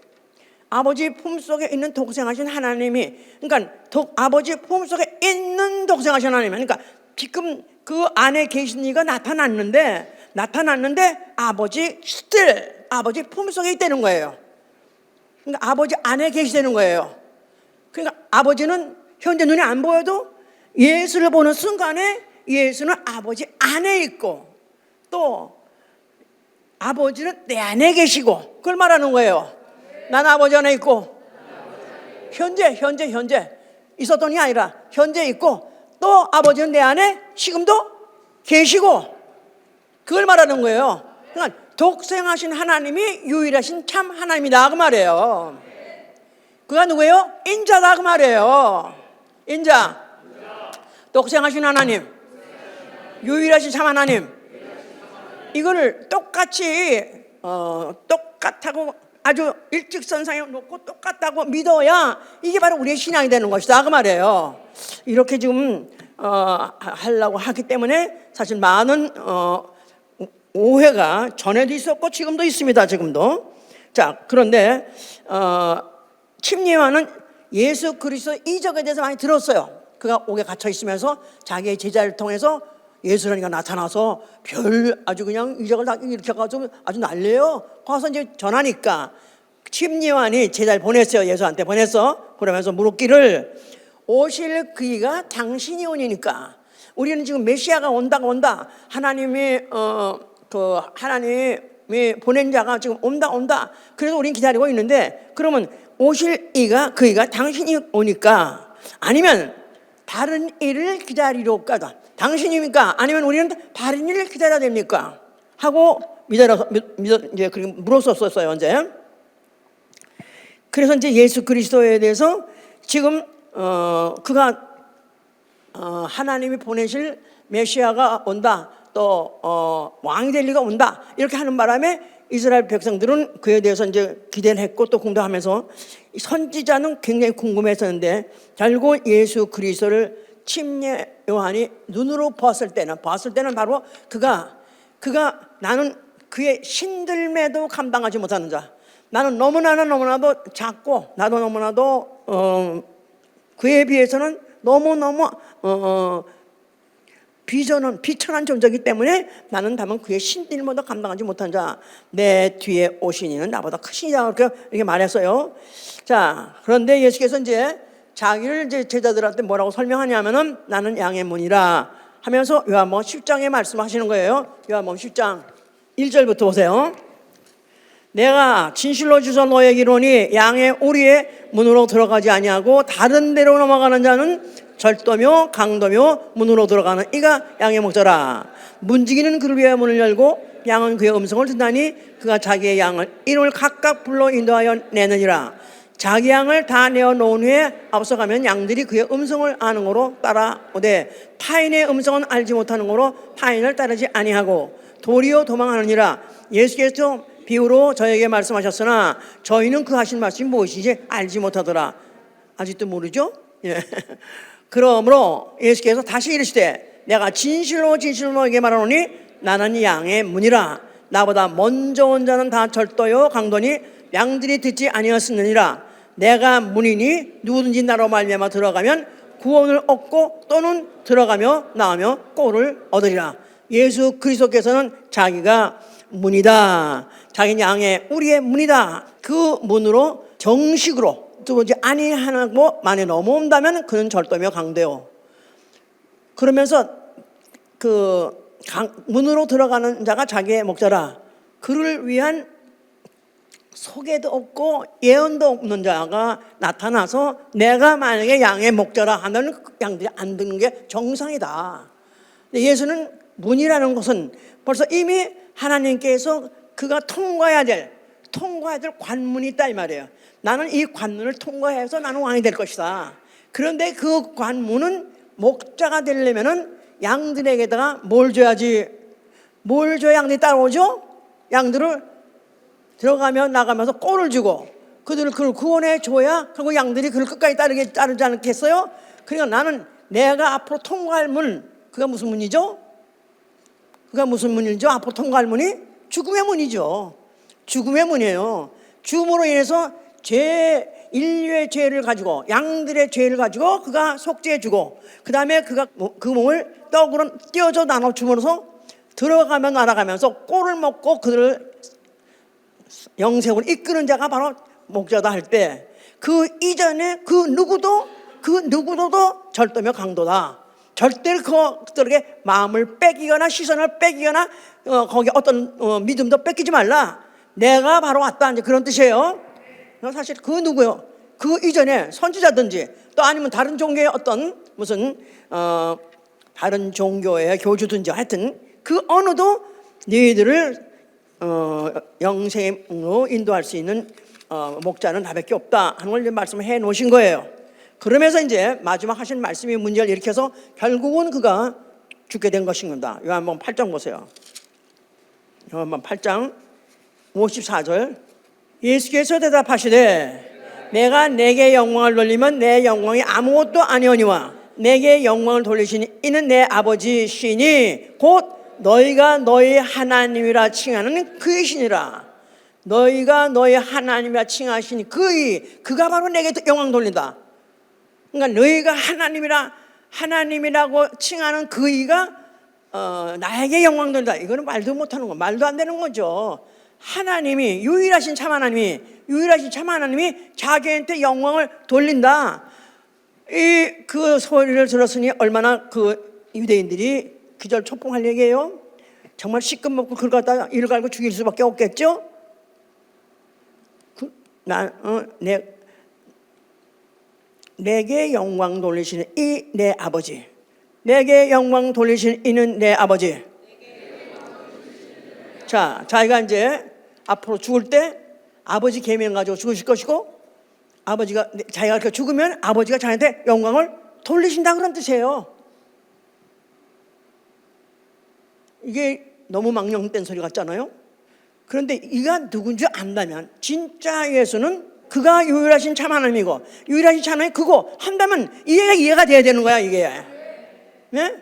있는 독생하신 하나님이, 그러니까 아버지 품속에 있는 독생하신 하나님, 그러니까 지금 그 안에 계신 이가 나타났는데 아버지 품속에 있다는 거예요. 그러니까 아버지 안에 계시다는 거예요. 그러니까 아버지는 현재 눈에 안 보여도 예수를 보는 순간에 예수는 아버지 안에 있고, 또 아버지는 내 안에 계시고, 그걸 말하는 거예요. 난 아버지 안에 있고, 현재 있었던이 아니라 현재 있고, 또 아버지는 내 안에 지금도 계시고, 그걸 말하는 거예요. 그러니까 독생하신 하나님이 유일하신 참 하나님이다 그 말이에요. 그가 누구예요? 인자다 그 말이에요. 인자, 독생하신 하나님, 유일하신 참 하나님. 이거를 똑같이 똑같다고 아주 일직선상에 놓고 똑같다고 믿어야 이게 바로 우리의 신앙이 되는 것이다 그 말이에요. 이렇게 지금 하려고 하기 때문에 사실 많은 오해가 전에도 있었고 지금도 있습니다. 지금도. 자, 그런데 침례요한은 예수 그리스도 이적에 대해서 많이 들었어요. 그가 옥에 갇혀 있으면서 자기의 제자를 통해서 예수라니가 나타나서 아주 그냥 이적을 다 일으켜가지고 아주 난리예요. 가서 이제 전하니까 침례요한이 제자를 보냈어요. 예수한테 보냈어. 그러면서 물었기를 오실 그이가 당신이 오니까, 우리는 지금 메시아가 온다. 하나님이 보낸 자가 지금 온다. 그래서 우리는 기다리고 있는데, 그러면 오실 그이가 당신이 오니까, 아니면 다른 일을 기다리려까? 당신입니까? 아니면 우리는 다른 일을 기다려야 됩니까? 하고 이제 물었었어요. 이제. 그래서 이제 예수 그리스도에 대해서 지금 그가 하나님이 보내실 메시아가 온다, 또 왕이 될 리가 온다, 이렇게 하는 바람에 이스라엘 백성들은 그에 대해서 이제 기대를 했고 또 공부하면서, 선지자는 굉장히 궁금했었는데, 결국 예수 그리스도를 침례 요한이 눈으로 봤을 때는 바로 그가 나는 그의 신들매도 감당하지 못하는 자, 나는 너무나도 작고, 나도 너무나도 그에 비해서는 너무너무 비천한 존재이기 때문에 나는 다만 그의 신들매도 감당하지 못한 자, 내 뒤에 오신 이는 나보다 크시냐, 이렇게 말했어요. 자, 그런데 예수께서 이제 자기를 이제 제자들한테 뭐라고 설명하냐면은, 나는 양의 문이라 하면서 요한복음 10장에 말씀하시는 거예요. 요한복음 10장 1절부터 보세요. 내가 진실로 주서 너에게 이르노니 양의 오리의 문으로 들어가지 아니하고 다른 데로 넘어가는 자는 절도며 강도며 문으로 들어가는 이가 양의 목자라. 문지기는 그를 위하여 문을 열고 양은 그의 음성을 듣나니 그가 자기의 양을 이름을 각각 불러 인도하여 내느니라. 자기 양을 다 내어놓은 후에 앞서가면 양들이 그의 음성을 아는 거로 따라오되, 타인의 음성은 알지 못하는 거로 타인을 따르지 아니하고 도리어 도망하느니라. 예수께서 비유로 저에게 말씀하셨으나 저희는 그 하신 말씀이 무엇인지 알지 못하더라. 아직도 모르죠? 예. 그러므로 예수께서 다시 이르시되, 내가 진실로 너에게 말하노니 나는 양의 문이라. 나보다 먼저 온 자는 다 절도요 강도니 양들이 듣지 아니하였느니라. 내가 문이니 누구든지 나로 말미암아 들어가면 구원을 얻고 또는 들어가며 나오며 꼴을 얻으리라. 예수 그리스도께서는 자기가 문이다. 자기는 양의 우리의 문이다. 그 문으로 정식으로 들어오지 아니하고 만에 넘어온다면 그는 절도며 강도요. 그러면서 문으로 들어가는 자가 자기의 목자라. 그를 위한 소개도 없고 예언도 없는 자가 나타나서 내가 만약에 양의 목자라 하면 양들이 안 듣는 게 정상이다. 예수는 문이라는 것은 벌써 이미 하나님께서 그가 통과해야 될 관문이 있다 이 말이에요. 나는 이 관문을 통과해서 나는 왕이 될 것이다. 그런데 그 관문은 목자가 되려면은 양들에게다가 뭘 줘야지? 뭘 줘야 양들이 따라오죠? 양들을 들어가며 나가면서 꼴을 주고 그들을 그걸 구원해 줘야 그리고 양들이 그를 끝까지 따르지 않겠어요? 그러니까 나는 내가 앞으로 통과할 문, 그가 무슨 문이죠? 그가 무슨 문이죠? 앞으로 통과할 문이 죽음의 문이죠. 죽음의 문이에요. 죽음으로 인해서 인류의 죄를 가지고 양들의 죄를 가지고 그가 속죄해 주고 그 다음에 그가 그 몸을 떡으로 띄어져 나눠 주면서 들어가며 날아가면서 꼴을 먹고 그들을 영생으로 이끄는 자가 바로 목자다 할 때 그 이전에 그 누구도 절도며 강도다. 절대로 그들에게 마음을 뺏기거나 시선을 뺏기거나 거기 어떤 믿음도 뺏기지 말라. 내가 바로 왔다 이제 그런 뜻이에요. 사실 그 누구요? 그 이전에 선지자든지 또 아니면 다른 종교의 어떤 무슨 다른 종교의 교주든지 하여튼 그 어느도 너희들을 영생으로 인도할 수 있는 목자는 나밖에 없다 하는 걸 말씀을 해 놓으신 거예요. 그러면서 이제 마지막 하신 말씀이 문제를 일으켜서 결국은 그가 죽게 된 것입니다. 요한복음 8장 보세요. 요한복음 8장 54절 예수께서 대답하시되 내가 내게 영광을 돌리면 내 영광이 아무것도 아니오니와 내게 영광을 돌리시니 이는 내 아버지시니 곧 너희가 너희 하나님이라 칭하는 그이시니라. 너희가 너희 하나님이라 칭하시니 그가 바로 내게 영광 돌린다. 그러니까 너희가 하나님이라고 칭하는 그이가 나에게 영광 돌린다. 이거는 말도 못하는 거, 말도 안 되는 거죠. 하나님이 유일하신 참 하나님이 자기한테 영광을 돌린다. 그 소리를 들었으니 얼마나 그 유대인들이 기절 초풍할 얘기예요. 정말 시끔 먹고 그걸 갖다 이를 갈고 죽일 수밖에 없겠죠. 내게 영광 돌리시는 이 내 아버지, 내게 영광 돌리시는 이는 내 아버지. 자, 자기가 이제 앞으로 죽을 때 아버지 계명 가지고 죽으실 것이고 자기가 이렇게 죽으면 아버지가 자기한테 영광을 돌리신다 그런 뜻이에요. 이게 너무 망령된 소리 같잖아요. 그런데 이가 누군지 안다면 진짜 예수는 그가 유일하신 참 하나님이고 유일하신 참 하나님 그거 한다면 이해가 돼야 되는 거야 이게. 네?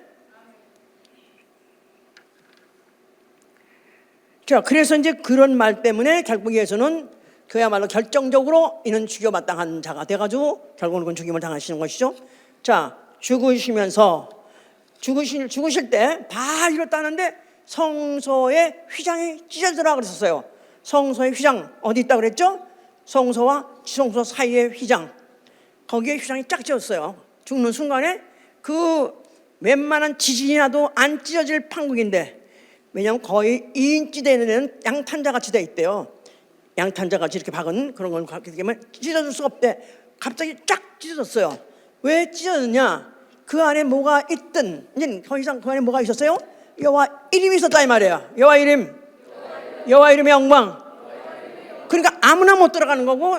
자, 그래서 이제 그런 말 때문에 결국 예수는 그야말로 결정적으로 이는 죽여마땅한 자가 돼가지고 결국은 죽임을 당하시는 것이죠. 자, 죽으실 때 다 이뤘다는데 성소의 휘장이 찢어지더라 그랬었어요. 성소의 휘장 어디 있다 그랬죠? 성소와 지성소 사이의 휘장, 거기에 휘장이 쫙 찢어졌어요. 죽는 순간에 그 웬만한 지진이 나도 안 찢어질 판국인데, 왜냐하면 거의 2인치 되는 데는 양탄자같이 돼 있대요. 양탄자같이 이렇게 박은 그런 걸 갖게 되면 찢어질 수가 없대. 갑자기 쫙 찢어졌어요. 왜 찢어졌냐? 그 안에 뭐가 있든, 이제 더 이상 그 안에 뭐가 있었어요? 여호와 이름이 있었다 이 말이에요. 여호와 이름의 영광. 그러니까 아무나 못 들어가는 거고,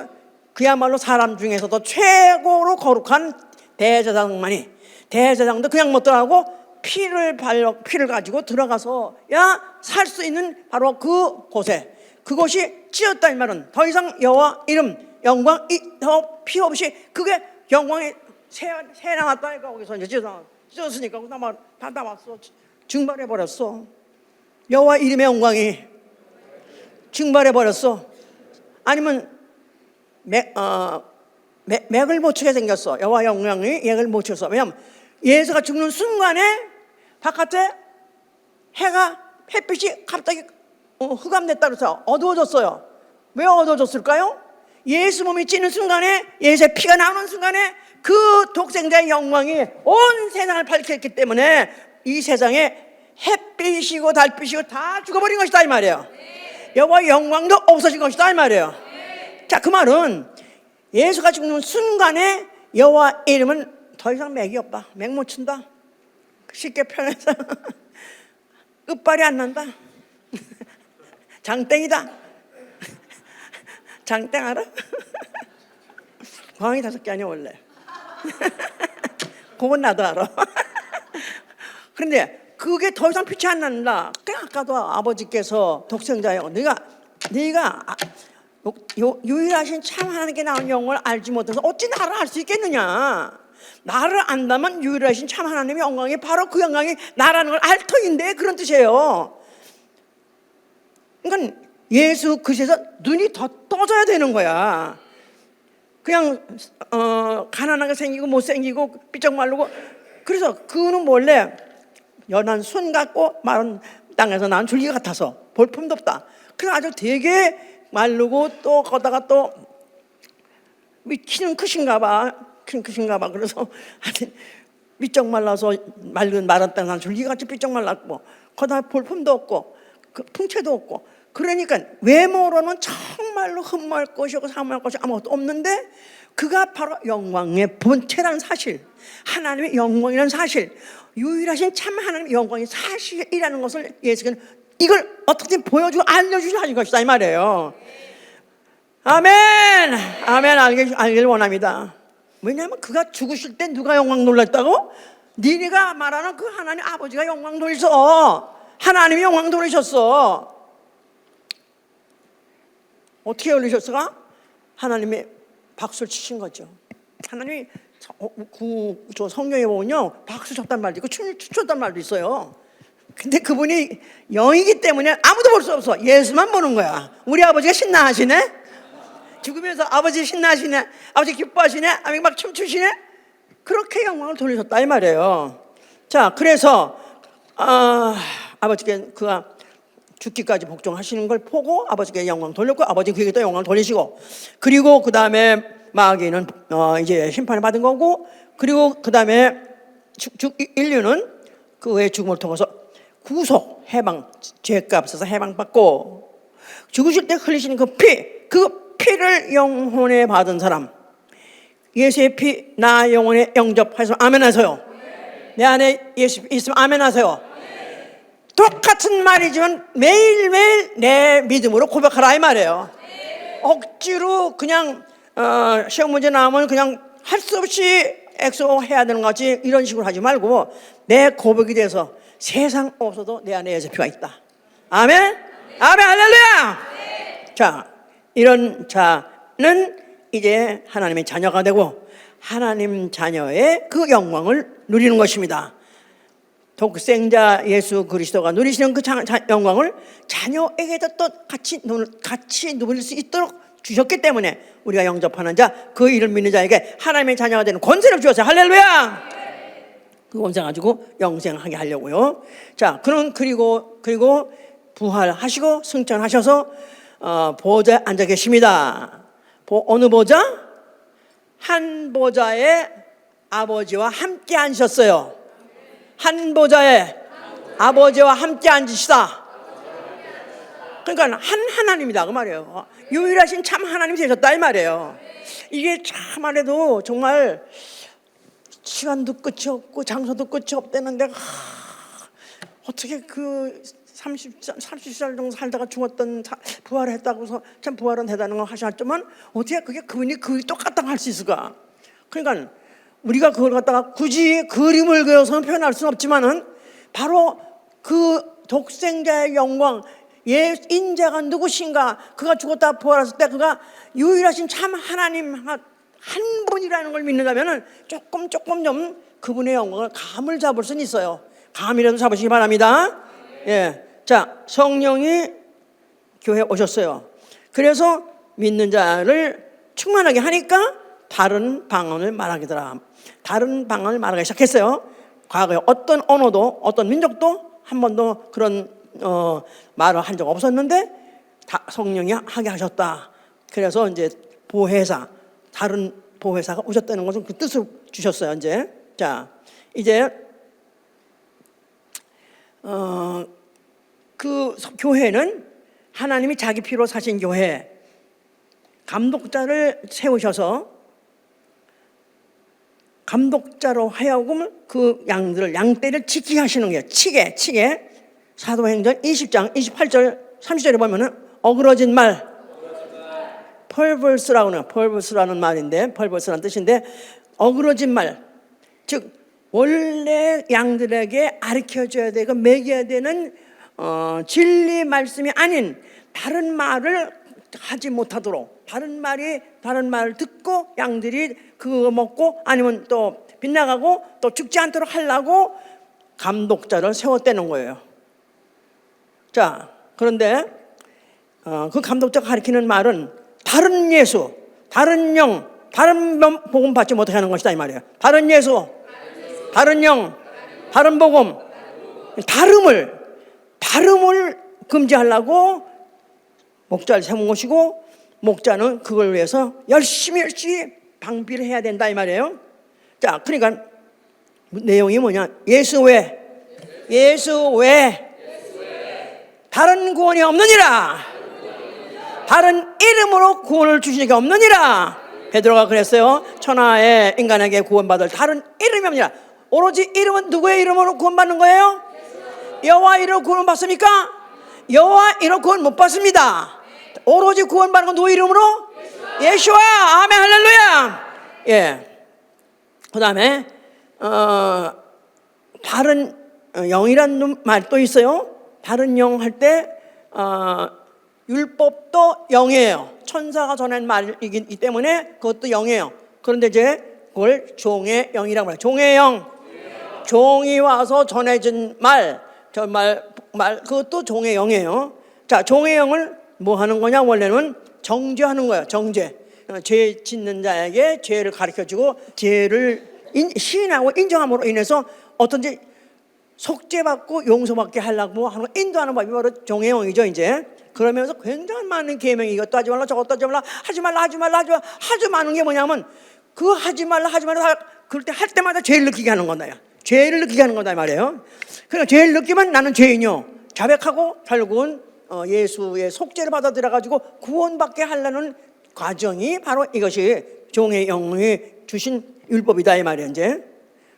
그야말로 사람 중에서도 최고로 거룩한 대제사장도 그냥 못 들어가고 피를 가지고 들어가서야 살 수 있는 바로 그곳에, 그곳이 찢었다 이 말은 더 이상 여호와 이름 영광 더 필요 없이 그게 영광이 새 나왔다니까. 거기서 이제 찢었으니까 다 나왔어. 증발해 버렸어. 여호와 이름의 영광이 증발해 버렸어. 아니면 맥을 못 추게 생겼어. 여호와 영광이 맥을 못 춰서. 왜냐하면 예수가 죽는 순간에 바깥에 햇빛이 갑자기 흑암됐다 그래서 어두워졌어요. 왜 어두워졌을까요? 예수 몸이 찌는 순간에, 예수의 피가 나오는 순간에 그 독생자의 영광이 온 세상을 밝혔기 때문에 이 세상에 햇빛이고 달빛이고 다 죽어버린 것이다 이 말이에요. 여호와의 영광도 없어진 것이다 이 말이에요. 자, 그 말은 예수가 죽는 순간에 여호와 이름은 더 이상 맥이 없다. 맥 못 춘다. 쉽게 표현해서 끝발이 안 난다. 장땡이다. 장땡 알아? 광이 5개 아니야 원래. 그건 나도 알아. 그런데 그게 더 이상 빛이 안 난다. 아까도 아버지께서 독생자여, 네가 유일하신 참 하나님께 나온 영광을 알지 못해서 어찌 나를 알 수 있겠느냐. 나를 안다면 유일하신 참 하나님의 영광이 바로 그 영광이 나라는 걸 알 터인데, 그런 뜻이에요. 그러니까 예수 그리스도에서 눈이 더 떠져야 되는 거야. 그냥 가난하게 생기고 못생기고 삐쩍 마르고, 그래서 그는 원래 연한 순 같고 마른 땅에서 난 줄기 같아서 볼품도 없다. 그래서 아주 되게 마르고 또 거다가 또 키는 크신가 봐. 그래서 하여튼 삐쩍 말라서 마른 땅에 난 줄기같이 삐쩍 말랐고, 거다 볼품도 없고 풍채도 없고, 그러니까 외모로는 정말로 흠모할 것이고 사모할 것이 아무것도 없는데, 그가 바로 영광의 본체라는 사실, 하나님의 영광이라는 사실, 유일하신 참 하나님의 영광이 사실이라는 것을 예수께서는 이걸 어떻게 보여주고 알려주시는 것이다 이 말이에요. 아멘. 아멘. 알길 원합니다. 왜냐하면 그가 죽으실 때 누가 영광 돌렸다고? 니네가 말하는 그 하나님 아버지가 영광 돌리셔. 하나님이 영광 돌리셨어. 어떻게 돌리셨어가? 하나님이 박수를 치신 거죠. 하나님이 저 성경에 보면요, 박수 쳤단 말도 있고 춤을 췄단 말도 있어요. 근데 그분이 영이기 때문에 아무도 볼 수 없어. 예수만 보는 거야. 우리 아버지가 신나하시네. 죽으면서 아버지 신나하시네, 아버지 기뻐하시네, 아버지 막 춤추시네. 그렇게 영광을 돌리셨다 이 말이에요. 자, 그래서 아버지께 그가 죽기까지 복종하시는 걸 보고 아버지께 영광 돌렸고, 아버지 그에게 또 영광을 돌리시고, 그리고 그 다음에 마귀는 이제 심판을 받은 거고, 그리고 그 다음에 인류는 그의 죽음을 통해서 구속, 해방, 죄값에서 해방받고, 죽으실 때 흘리시는 그 피를 영혼에 받은 사람, 예수의 피 나 영혼에 영접해서 아멘 하세요. 내 안에 예수 있으면 아멘 하세요. 똑같은 말이지만 매일매일 내 믿음으로 고백하라 이 말이에요. 억지로 그냥 시험 문제 나오면 그냥 할 수 없이 엑소 해야 되는 것 같이 이런 식으로 하지 말고, 내 고백이 돼서 세상 없어도 내 안에 예수피가 있다. 아멘. 아멘. 할렐루야. 자, 이런 자는 이제 하나님의 자녀가 되고 하나님 자녀의 그 영광을 누리는 것입니다. 독생자 예수 그리스도가 누리시는 그 영광을 자녀에게도 또 같이 누릴 수 있도록 주셨기 때문에 우리가 영접하는 자, 그 이를 믿는 자에게 하나님의 자녀가 되는 권세를 주었어요. 할렐루야. 그 권세 가지고 영생하게 하려고요. 자, 그리고 부활하시고 승천하셔서 보좌에 앉아 계십니다. 어느 보좌? 한 보좌에 아버지와 함께 앉으셨어요. 한 보좌에 아버지와 함께 앉으시다. 그러니까 한 하나님이다 그 말이에요. 유일하신 참 하나님이 되셨다 이 말이에요. 이게 참 말해도 정말 시간도 끝이 없고 장소도 끝이 없다는데, 어떻게 그 30살 정도 살다가 죽었던 부활을 했다고 해서 참 부활은 대단한 거 하셨지만, 어떻게 그분이 똑같다고 할 수 있을까? 그러니까 우리가 그걸 갖다가 굳이 그림을 그려서 표현할 수는 없지만은, 바로 그 독생자의 영광, 인자가 누구신가, 그가 죽었다 부활했을 때 그가 유일하신 참 하나님 한 분이라는 걸 믿는다면은 조금 좀 그분의 영광을 감을 잡을 수는 있어요. 감이라도 잡으시기 바랍니다. 예. 자, 성령이 교회에 오셨어요. 그래서 믿는 자를 충만하게 하니까 다른 방언을 말하기더라. 다른 방언을 말하기 시작했어요. 과거에 어떤 언어도 어떤 민족도 한 번도 그런 말을 한 적 없었는데 성령이 하게 하셨다. 그래서 이제 다른 보혜사가 오셨다는 것은 그 뜻을 주셨어요. 이제 자, 이제 그 교회는 하나님이 자기 피로 사신 교회, 감독자를 세우셔서 감독자로 하여금 그 양떼를 지키게 하시는 거예요. 치게. 사도행전 20장 28절 30절에 보면은 어그러진 말, 펄벌스라고 해요. 펄벌스라는 말인데, 펄벌스라는 뜻인데, 어그러진 말, 즉 원래 양들에게 가르쳐줘야 되고 먹여야 되는 진리 말씀이 아닌 다른 말을 하지 못하도록, 다른 말을 듣고 양들이 그거 먹고 아니면 또 빗나가고 또 죽지 않도록 하려고 감독자를 세웠다는 거예요. 자, 그런데 그 감독자가 가르치는 말은 다른 예수, 다른 영, 다른 복음 받지 못하게 하는 것이다 이 말이에요. 다른 예수, 다른 영, 다른 복음, 다름을 금지하려고 목자를 세운 것이고, 목자는 그걸 위해서 열심히 방비를 해야 된다 이 말이에요. 자, 그러니까 내용이 뭐냐? 예수 외 다른 구원이 없느니라. 다른 이름으로 구원을 주신 이가 없느니라. 베드로가 그랬어요. 천하의 인간에게 구원받을 다른 이름이 없느니라. 오로지 이름은 누구의 이름으로 구원받는 거예요? 여호와 이름으로 구원 받습니까? 여호와 이름으로 구원 못 받습니다. 오로지 구원받는 건 누구 이름으로? 예수와. 아멘 할렐루야. 예. 그 다음에 다른 영이라는 말 또 있어요. 다른 영 할 때 율법도 영이에요. 천사가 전한 말이기 때문에 그것도 영이에요. 그런데 이제 그걸 종의 영이라고 해요. 종의 영. 종이 와서 전해진 말 그것도 종의 영이에요. 자, 종의 영을 뭐 하는 거냐? 원래는 정죄하는 거예요. 정죄. 죄 짓는 자에게 죄를 가르쳐주고 죄를 시인하고 인정함으로 인해서 어떤지 속죄받고 용서받게 하려고 하는 거 인도하는 법이 바로 종의 영이죠. 이제 그러면서 굉장히 많은 계명이 이것도 하지 말라 저것도 하지 말라 하지 말라 아주 많은 게 뭐냐면 그 하지 말라 그럴 때 할 때마다 죄를 느끼게 하는 거다. 죄를 느끼게 하는 거다 말이에요. 그러니까 죄를 느끼면 나는 죄인이요 자백하고 결국은 예수의 속죄를 받아들여가지고 구원받게 하려는 과정이 바로 이것이 종의 영이 주신 율법이다 이 말이에요. 이제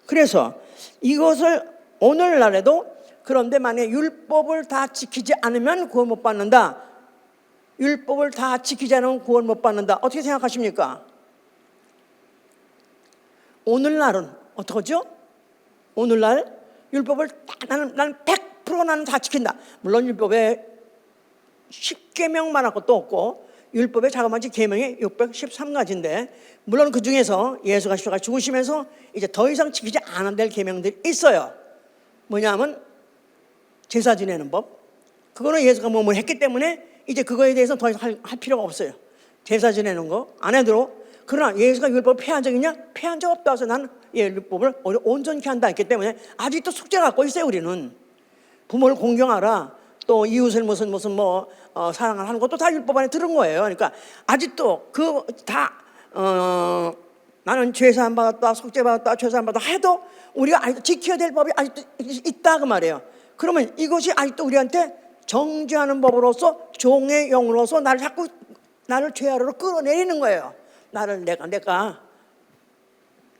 그래서 이것을 오늘날에도 그런데 만약에 율법을 다 지키지 않으면 구원 못 받는다. 율법을 다 지키지 않으면 구원 못 받는다. 어떻게 생각하십니까? 오늘날은 어떡하죠? 오늘날 율법을 나는 100% 나는 다 지킨다. 물론 율법에 10계명 말할 것도 없고 율법의 자그마치 계명이 613가지인데 물론 그 중에서 예수가 십자가에 죽으시면서 이제 더 이상 지키지 않아야 될 계명들이 있어요. 뭐냐면 제사 지내는 법. 그거는 예수가 몸을 했기 때문에 이제 그거에 대해서 더 이상 할 필요가 없어요. 제사 지내는 거 안 해도. 그러나 예수가 율법을 폐한 적 있냐? 폐한 적 없다 해서 나는 율법을 온전히 한다 했기 때문에 아직도 숙제를 갖고 있어요. 우리는 부모를 공경하라, 또 이웃을 무슨 사랑을 하는 것도 다 율법 안에 들은 거예요. 그러니까 아직도 그 다 나는 죄사함 받았다, 속죄 받았다, 죄사함 받았다 해도 우리가 아직도 지켜야 될 법이 아직도 있다 그 말이에요. 그러면 이것이 아직도 우리한테 정죄하는 법으로서 종의 영으로서 나를 죄아래로 끌어내리는 거예요. 나를 내가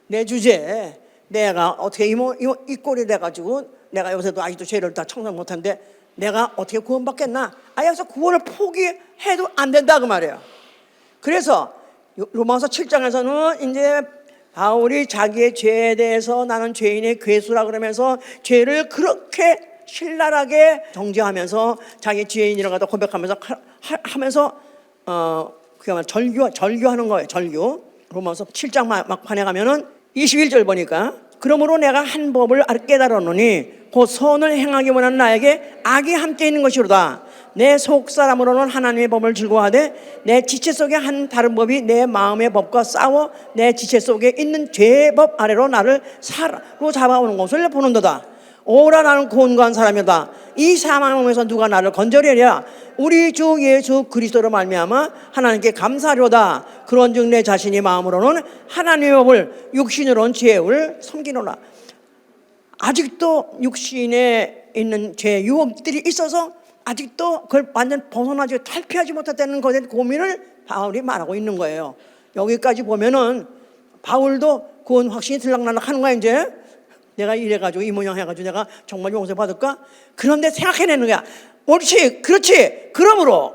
내 주제에 내가 어떻게 이 꼴이 돼가지고 내가 요새도 아직도 죄를 다 청산 못하는데 내가 어떻게 구원받겠나? 그래서 구원을 포기해도 안 된다 그 말이에요. 그래서 로마서 7장에서는 이제 바울이 자기의 죄에 대해서 나는 죄인의 괴수라 그러면서 죄를 그렇게 신랄하게 정죄하면서 자기 죄인이라고 고백하면서 그야말로 절규하는 거예요. 절규. 로마서 7장 막판에 가면은 21절 보니까 그러므로 내가 한 법을 깨달았노니 곧 선을 행하기 원하는 나에게 악이 함께 있는 것이로다. 내 속사람으로는 하나님의 법을 즐거워하되 내 지체 속에 한 다른 법이 내 마음의 법과 싸워 내 지체 속에 있는 죄의 법 아래로 나를 사로잡아오는 것을 보는도다. 오라 나는 곤고한 사람이다. 이 사망에서 누가 나를 건져내랴. 우리 주 예수 그리스도로 말미암아 하나님께 감사하려다. 그런즉 내 자신이 마음으로는 하나님의 법을 육신으로는 죄를 섬기노라. 아직도 육신에 있는 죄 유혹들이 있어서 아직도 그걸 완전 벗어나지 탈피하지 못했다는 것에 고민을 바울이 말하고 있는 거예요. 여기까지 보면은 바울도 그건 확신이 들락날락 하는 거야. 이제 내가 이래가지고 이 모양 해가지고 내가 정말 용서받을까? 그런데 생각해내는 거야. 옳지, 그렇지. 그러므로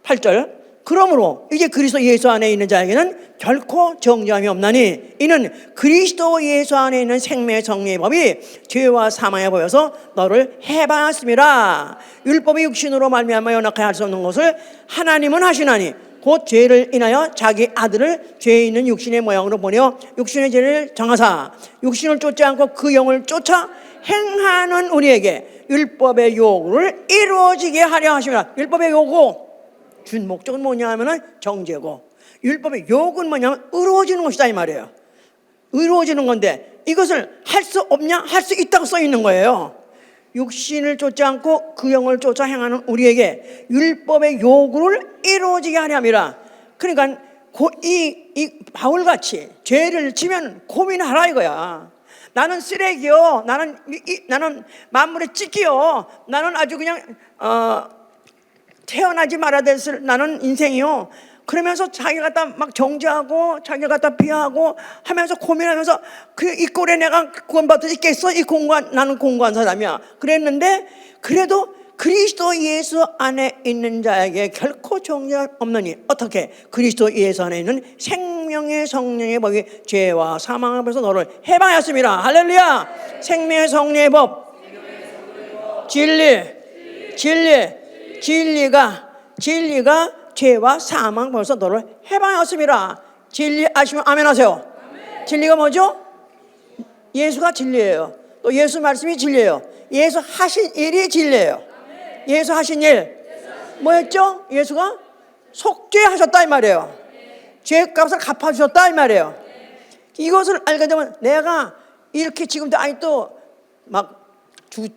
8절, 그러므로 이제 그리스도 예수 안에 있는 자에게는 결코 정죄함이 없나니 이는 그리스도 예수 안에 있는 생명의 정리의 법이 죄와 사망의 법에서 너를 해방하였습니다. 율법이 육신으로 말미암아 연약하게 할 수 없는 것을 하나님은 하시나니 곧 죄를 인하여 자기 아들을 죄 있는 육신의 모양으로 보내어 육신의 죄를 정하사 육신을 쫓지 않고 그 영을 쫓아 행하는 우리에게 율법의 요구를 이루어지게 하려 하십니다. 율법의 요구 준 목적은 뭐냐 하면은 정죄고, 율법의 요구는 뭐냐면 의로워지는 것이다 이 말이에요. 의로워지는 건데 이것을 할 수 없냐? 할 수 있다고 써 있는 거예요. 육신을 쫓지 않고 그 영을 쫓아 행하는 우리에게 율법의 요구를 이루어지게 하려 함이라. 그러니까 이 바울같이 죄를 지면 고민하라 이거야. 나는 쓰레기요, 나는 만물의 찌기요, 나는 아주 그냥 태어나지 말아야 될 나는 인생이요. 그러면서 자기 갖다 막 정죄하고 자기 갖다 비하하고 하면서 고민하면서 이 꼴에 내가 구원받을 수 있겠어? 나는 공고한 사람이야. 그랬는데 그래도 그리스도 예수 안에 있는 자에게 결코 정죄 없느니 어떻게? 그리스도 예수 안에 있는 생명의 성령의 법이 죄와 사망의 법에서 너를 해방하였습니다. 할렐루야. 생명의 성령의 법, 진리가 죄와 사망 벌써 너를 해방하였습니다. 진리 아시면 아멘 하세요. 아멘. 진리가 뭐죠? 예수가 진리예요. 또 예수 말씀이 진리예요. 예수 하신 일이 진리예요. 아멘. 예수 하신 일 뭐였죠? 예수가 속죄하셨다 이 말이에요. 죄값을 갚아주셨다 이 말이에요. 이것을 알게 되면 내가 이렇게 지금도 아직도 막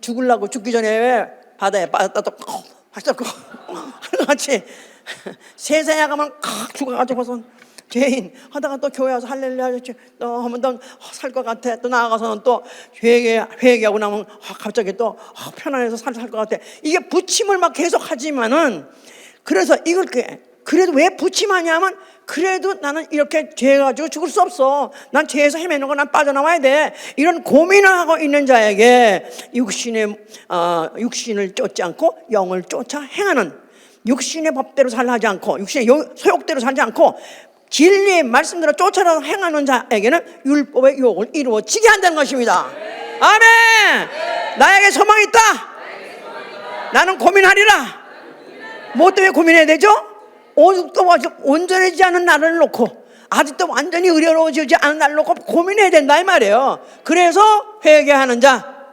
죽으려고 죽기 전에 바다에 빠졌다 또 하셨고 하는 같이 세상에 가면 죽어가지고서 죄인 하다가 또 교회 와서 할렐루야 또 한 번 더 살 것 같아. 또 나아가서는 또 회개하고 나면 갑자기 또 편안해서 살 것 같아. 이게 부침을 막 계속 하지만은 그래서 이걸 그래도 왜 부침하냐면 그래도 나는 이렇게 죄 가지고 죽을 수 없어. 난 죄에서 헤매는 거 난 빠져나와야 돼. 이런 고민을 하고 있는 자에게 육신을 쫓지 않고 영을 쫓아 행하는, 육신의 법대로 살라 하지 않고 육신의 소욕대로 살지 않고 진리의 말씀대로 쫓아서 행하는 자에게는 율법의 요구를 이루어지게 한다는 것입니다. 아멘. 나에게 소망이 있다. 나는 고민하리라. 뭐 때문에 고민해야 되죠? 또 온전해지지 않은 나를 놓고, 아직도 완전히 의로워지지 않은 나를 놓고 고민해야 된다 이 말이에요. 그래서 회개하는 자,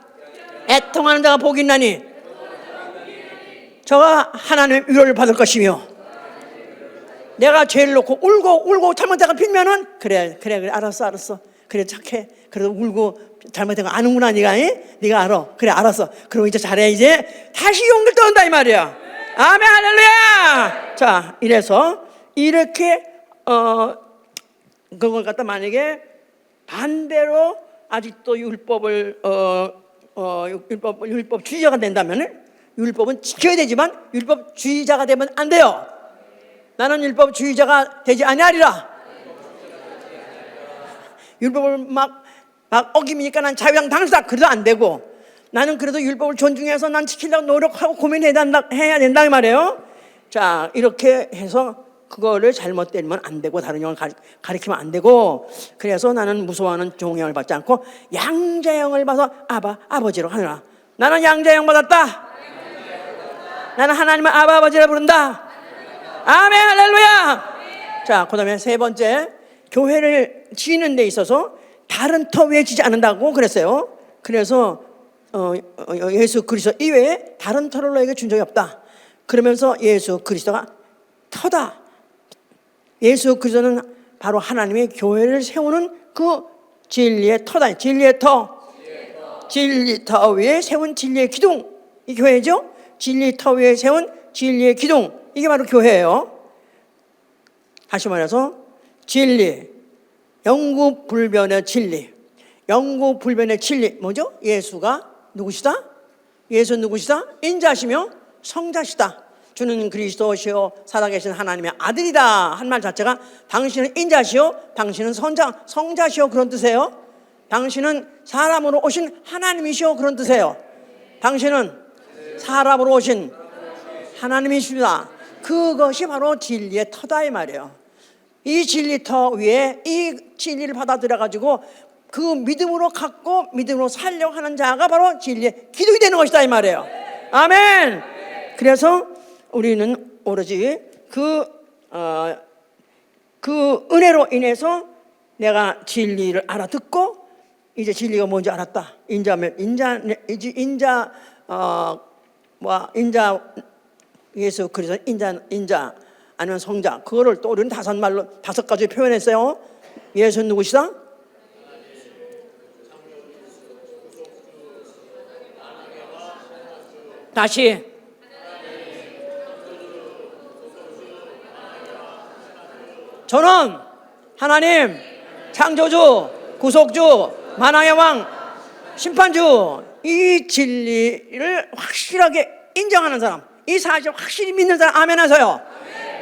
애통하는 자가 복이 있나니 저가 하나님의 위로를 받을 것이며, 내가 죄를 놓고 울고 잘못된 걸 빌면은 그래 알았어 그래 착해, 그래도 울고 잘못된 거 아는구나 네가 알아, 그래 알았어, 그럼 이제 잘해, 이제 다시 용기를 떠온다 이 말이야. 아멘 할렐루야. 자, 이래서 이렇게 그걸 갖다 만약에 반대로 아직도 율법을 율법주의자가 된다면, 율법은 지켜야 되지만 율법주의자가 되면 안 돼요. 나는 율법주의자가 되지 아니하리라. 율법을 막 어기니까 난 자유당 당사, 그래도 안 되고, 나는 그래도 율법을 존중해서 난 지키려고 노력하고 고민해야 된다 이 말이에요. 자, 이렇게 해서 그거를 잘못되면 안 되고 다른 영을 가리키면 안 되고, 그래서 나는 무서워하는 종의 영을 받지 않고 양자의 영을 받아 아버지로 하느라. 나는 양자의 영 받았다. 나는 하나님을 아버지라 부른다. 아멘 할렐루야. 자, 그 다음에 세 번째, 교회를 지는 데 있어서 다른 터 위에 지지 않는다고 그랬어요. 그래서 예수 그리스도 이외에 다른 터를 너에게 준 적이 없다. 그러면서 예수 그리스도가 터다. 예수 그리스도는 바로 하나님의 교회를 세우는 그 진리의 터다. 진리 터 위에 세운 진리의 기둥, 이 교회죠. 진리 터 위에 세운 진리의 기둥, 이게 바로 교회예요. 다시 말해서 진리, 영구불변의 진리. 영구불변의 진리 뭐죠? 예수가 누구시다? 예수 누구시다? 인자시며 성자시다. 주는 그리스도시요 살아계신 하나님의 아들이다 한 말 자체가 당신은 인자시요 당신은 성자시요 그런 뜻이에요. 당신은 사람으로 오신 하나님이시요 그런 뜻이에요. 당신은 사람으로 오신 하나님이십니다. 그것이 바로 진리의 터다 이 말이에요. 이 진리 터 위에 이 진리를 받아들여 가지고 그 믿음으로 갖고 믿음으로 살려고 하는 자가 바로 진리의 기둥이 되는 것이다 이 말이에요. 아멘. 그래서 우리는 오로지 그 은혜로 인해서 내가 진리를 알아듣고 이제 진리가 뭔지 알았다. 인자 예수 그리스도 인자 아니면 성자 그거를 또 우리는 다섯 가지 표현했어요. 예수는 누구시다? 다시 저는 하나님 창조주 구속주 만왕의 왕 심판주 이 진리를 확실하게 인정하는 사람 이 사실을 확실히 믿는 사람 아멘 하세요.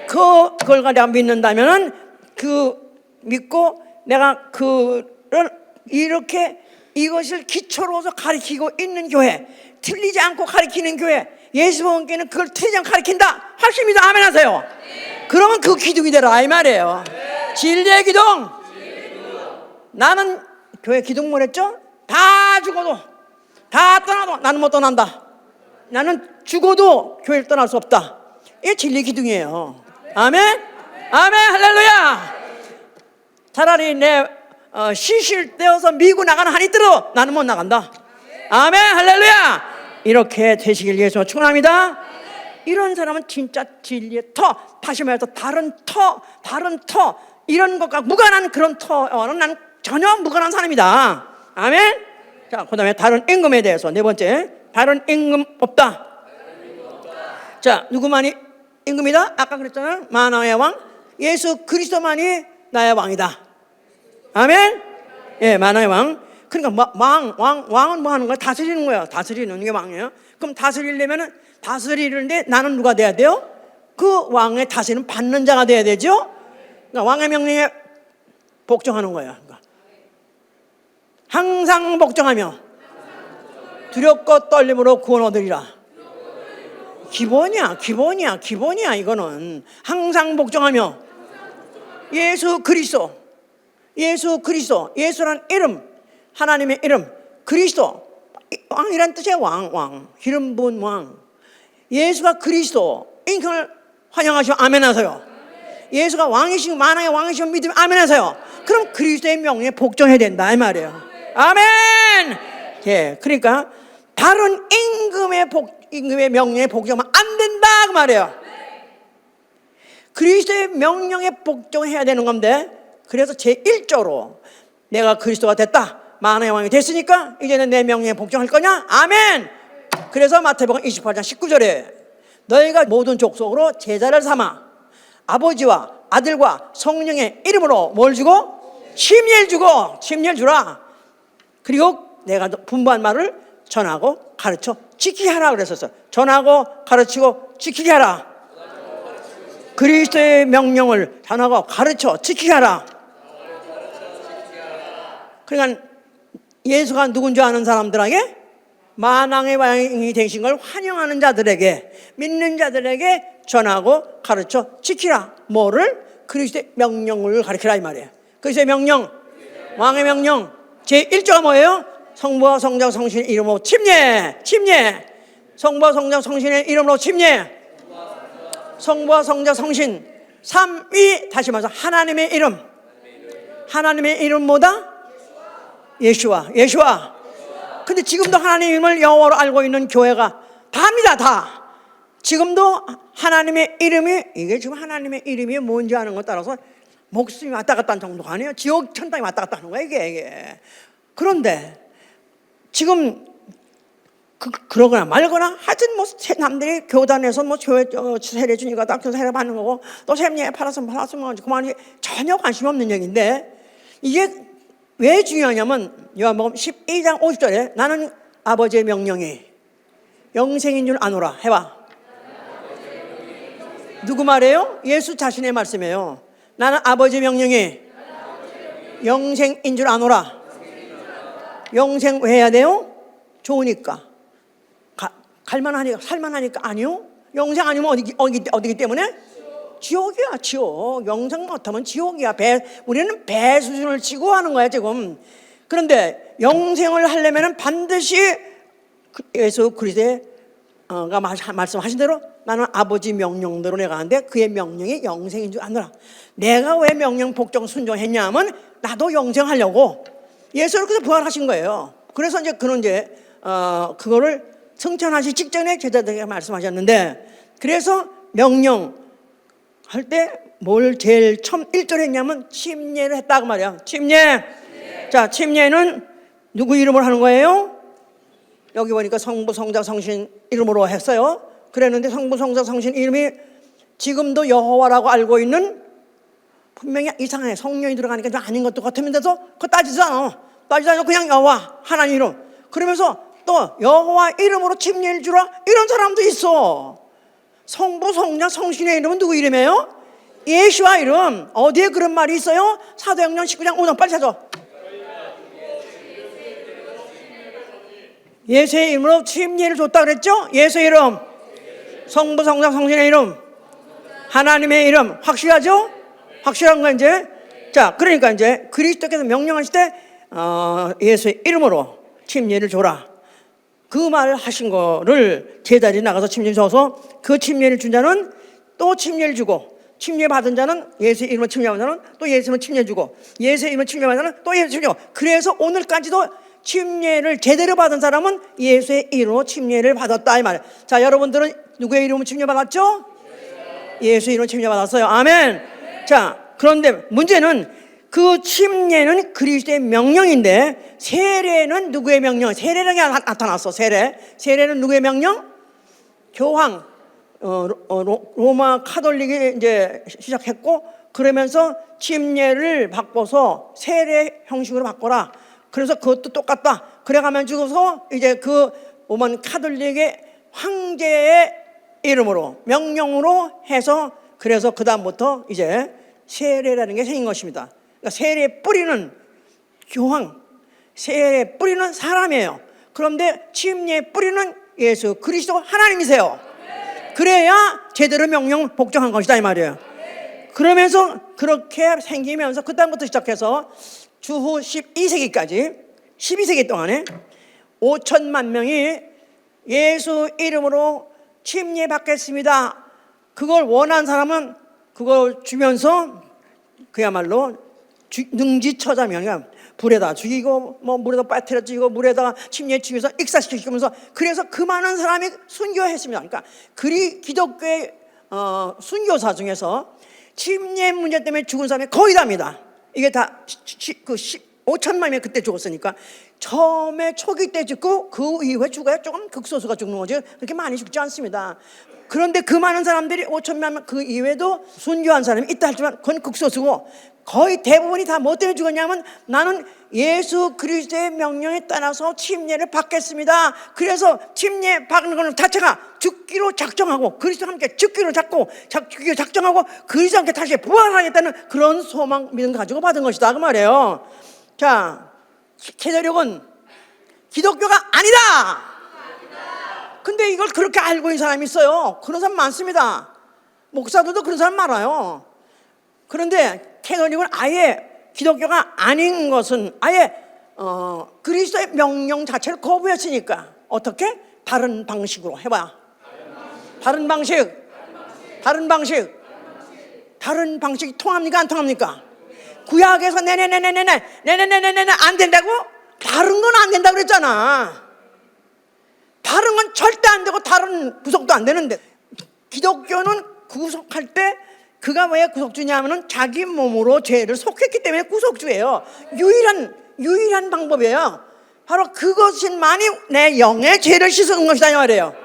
그걸 내가 믿는다면은 믿고 내가 이렇게 이것을 기초로서 가르치고 있는 교회 틀리지 않고 가르치는 교회 예수님께는 그걸 틀리지 않고 가르친다 확실히 믿어 아멘 하세요. 그러면 그 기둥이 되라 이 말이에요. 진리의 기둥. 나는 교회 기둥 뭐랬죠? 다 죽어도 다 떠나도 나는 못 떠난다. 나는 죽어도 교회를 떠날 수 없다. 이게 진리 기둥이에요. 아멘? 아멘 할렐루야. 차라리 내 시실 때어서 미고 나가는 한이 들어 나는 못 나간다. 아멘 할렐루야. 이렇게 되시길 예수와 축원합니다. 이런 사람은 진짜 진리의 터 다시 말해서 다른 터 이런 것과 무관한 그런 터는 나는 전혀 무관한 사람이다. 아멘. 자, 그 다음에 다른 임금에 대해서 네 번째 다른 임금 없다. 자, 누구만이 임금이다? 아까 그랬잖아요. 만왕의 왕 예수 그리스도만이 나의 왕이다. 아멘. 예, 만왕의 왕. 그러니까 왕은 뭐 하는 거야? 다스리는 거예요. 다스리는 게 왕이에요. 그럼 다스리려면은 다스리는데 나는 누가 돼야 돼요? 그 왕의 다스리는 받는 자가 돼야 되죠. 그러니까 왕의 명령에 복종하는 거예요. 그러니까 항상 복종하며 두렵고 떨림으로 구원 얻으리라. 기본이야. 이거는 항상 복종하며 예수 그리스도, 예수란 이름, 하나님의 이름, 그리스도, 왕이란 뜻이에요. 왕, 기름 부은 왕. 예수가 그리스도, 인격을 환영하시고 아멘하세요. 예수가 왕이시고 만왕의 왕이시고 믿으면 아멘하세요. 그럼 그리스도의 명령에 복종해야 된다 이 말이에요. 아멘. 예, 그러니까 다른 임금의 명령에 복종하면 안 된다 그 말이에요. 그리스도의 명령에 복종해야 되는 건데 그래서 제1조로 내가 그리스도가 됐다. 만왕의 왕이 됐으니까 이제는 내 명령에 복종할 거냐? 아멘. 그래서 마태복음 28장 19절에 너희가 모든 족속으로 제자를 삼아 아버지와 아들과 성령의 이름으로 뭘 주고? 침례를 주라. 그리고 내가 분부한 말을 전하고 가르쳐 지키게 하라 그랬었어. 전하고 가르치고 지키게 하라. 그리스도의 명령을 전하고 가르쳐 지키게 하라. 그러니까 예수가 누군지 아는 사람들에게 만왕의 왕이 되신 걸 환영하는 자들에게 믿는 자들에게 전하고 가르쳐 지키라. 뭐를? 그리스도의 명령을 가르치라 이 말이에요. 그리스도의 명령, 왕의 명령 제1조가 뭐예요? 성부와 성자 성신의 이름으로 침례. 성부와 성자 성신의 이름으로 침례. 성부와 성자 성신 삼위 다시 말해서 하나님의 이름 뭐다? 예수와. 근데 지금도 하나님의 이름을 영어로 알고 있는 교회가 다입니다. 다. 지금도 하나님의 이름이 이게 지금 하나님의 이름이 뭔지 아는 것 따라서 목숨이 왔다 갔다 하는 정도가 아니에요. 지옥 천당이 왔다 갔다 하는 거야 이게. 그런데 지금 그러거나 말거나 하여튼 뭐 남들이 교단에서 뭐 교회 세례 주니까 딱 세례 받는 거고 또 세례 받았으면 그만 전혀 관심 없는 얘기인데 이게 왜 중요하냐면 요한복음 12장 50절에 나는 아버지의 명령이 영생인 줄 아노라 해봐. 누구 말이에요? 예수 자신의 말씀이에요. 나는 아버지 명령이 영생인 줄 아노라. 영생 왜 해야 돼요? 좋으니까. 갈만하니까, 살만하니까. 아니요. 영생 아니면 어디기 때문에? 지옥이야, 지옥. 영생 못하면 지옥이야. 우리는 배 수준을 치고 하는 거야, 지금. 그런데 영생을 하려면 반드시 예수 그리스도가 말씀하신 대로 나는 아버지 명령대로 내가 하는데 그의 명령이 영생인 줄 아노라. 내가 왜 명령 복종 순종했냐 하면 나도 영생하려고 예수를 그래서 부활하신 거예요. 그래서 이제 그는 그거를 승천하시 직전에 제자들에게 말씀하셨는데, 그래서 명령 할 때 뭘 제일 처음 1절 했냐면 침례를 했다고 말이야. 침례. 자, 침례는 누구 이름으로 하는 거예요? 여기 보니까 성부, 성자, 성신 이름으로 했어요. 그랬는데 성부, 성자, 성신 이름이 지금도 여호와라고 알고 있는, 분명히 이상해. 성령이 들어가니까 좀 아닌 것도 같으면서도 그거 따지지 않아. 그냥 여호와 하나님 이름. 그러면서 또 여호와 이름으로 침례를 주라, 이런 사람도 있어. 성부, 성자, 성신의 이름은 누구 이름이에요? 예수와 이름. 어디에 그런 말이 있어요? 사도행전 19장 5장 빨리 찾아. 예수의 이름으로 침례를 줬다 그랬죠? 예수의 이름, 성부, 성자, 성신의 이름, 하나님의 이름. 확실하죠? 확실한 거 이제. 자, 그러니까 이제 그리스도께서 명령하실 때 예수의 이름으로 침례를 줘라, 그 말을 하신 거를 제자들이 나가서 침례를 줘서 그 침례를 준 자는 또 침례를 주고, 침례 받은 자는 예수의 이름으로 침례 받은 자는 또 예수의 이름으로 침례 주고, 예수의 이름으로 침례 받은 자는 또 예수의 침례 주고. 그래서 오늘까지도 침례를 제대로 받은 사람은 예수의 이름으로 침례를 받았다 이 말이에요. 자, 여러분들은 누구의 이름으로 침례 받았죠? 예수의 이름으로 침례 받았어요. 아멘. 자, 그런데 문제는 그 침례는 그리스도의 명령인데 세례는 누구의 명령? 세례라는 게 나타났어. 세례는 누구의 명령? 교황, 로마 카톨릭이 이제 시작했고, 그러면서 침례를 바꿔서 세례 형식으로 바꿔라. 그래서 그것도 똑같다. 그래가면 죽어서 이제 그 로마 카톨릭의 황제의 이름으로 명령으로 해서, 그래서 그 다음부터 이제 세례라는 게 생긴 것입니다. 그러니까 세례의 뿌리는 교황, 세례의 뿌리는 사람이에요. 그런데 침례의 뿌리는 예수 그리스도 하나님이세요. 그래야 제대로 명령 복종한 것이다 이 말이에요. 그러면서 그렇게 생기면서 그 다음부터 시작해서 주후 12세기까지 12세기 동안에 5천만 명이 예수 이름으로 침례 받겠습니다. 그걸 원한 사람은 그걸 주면서 그야말로 능지처자면 불에다 죽이고 뭐 물에다 빠뜨려 죽이고 물에다가 침례 치면서 익사시키면서, 그래서 그 많은 사람이 순교했습니다. 그러니까 기독교의 순교사 중에서 침례 문제 때문에 죽은 사람이 거의 다입니다. 이게 다 5천만 명이 그때 죽었으니까 처음에 초기 때 죽고 그 이후에 죽어야 조금 극소수가 죽는 거지 그렇게 많이 죽지 않습니다. 그런데 그 많은 사람들이 5천만 명 그 이외에도 순교한 사람이 있다 하지만 그건 극소수고, 거의 대부분이 다 뭐 때문에 죽었냐면 나는 예수 그리스도의 명령에 따라서 침례를 받겠습니다. 그래서 침례 받는 것은 자체가 죽기로 작정하고 그리스도와 함께 죽기로 작정하고 그리스도와 함께 다시 부활하겠다는 그런 소망 믿음 가지고 받은 것이다 그 말이에요. 자, 캐톨릭은 기독교가 아니다. 근데 이걸 그렇게 알고 있는 사람이 있어요. 그런 사람 많습니다. 목사들도 그런 사람 많아요. 그런데 캐톨릭은 아예 기독교가 아닌 것은 아예 그리스도의 명령 자체를 거부했으니까 어떻게? 다른 방식으로 해봐. 다른 방식이 통합니까 안 통합니까? 구약에서 네네네네네 안 된다고? 다른 건 안 된다고 그랬잖아. 다른 건 절대 안 되고 다른 구속도 안 되는데, 기독교는 구속할 때 그가 왜 구속주냐 하면은 자기 몸으로 죄를 속했기 때문에 구속주예요. 유일한 방법이에요. 바로 그것만이 내 영의 죄를 씻는 것이다 이 말이에요.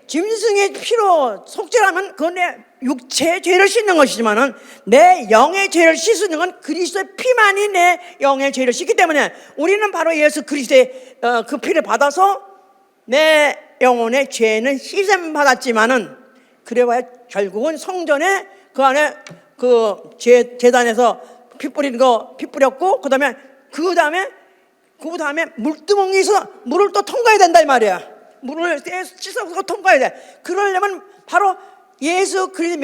짐승의 피로 속죄하면 그건 내 육체의 죄를 씻는 것이지만은 내 영의 죄를 씻는 건 그리스도의 피만이 내 영의 죄를 씻기 때문에 우리는 바로 예수 그리스도의 그 피를 받아서 내 영혼의 죄는 씻음 받았지만은 그래봐야 결국은 성전에 그 안에 그 제단에서 피 뿌리는 거 피 뿌렸고 그 다음에 물두멍이 있어 물을 또 통과해야 된다 이 말이야. 물을 씻어서 통과해야 돼. 그러려면 바로 예수 그리스도의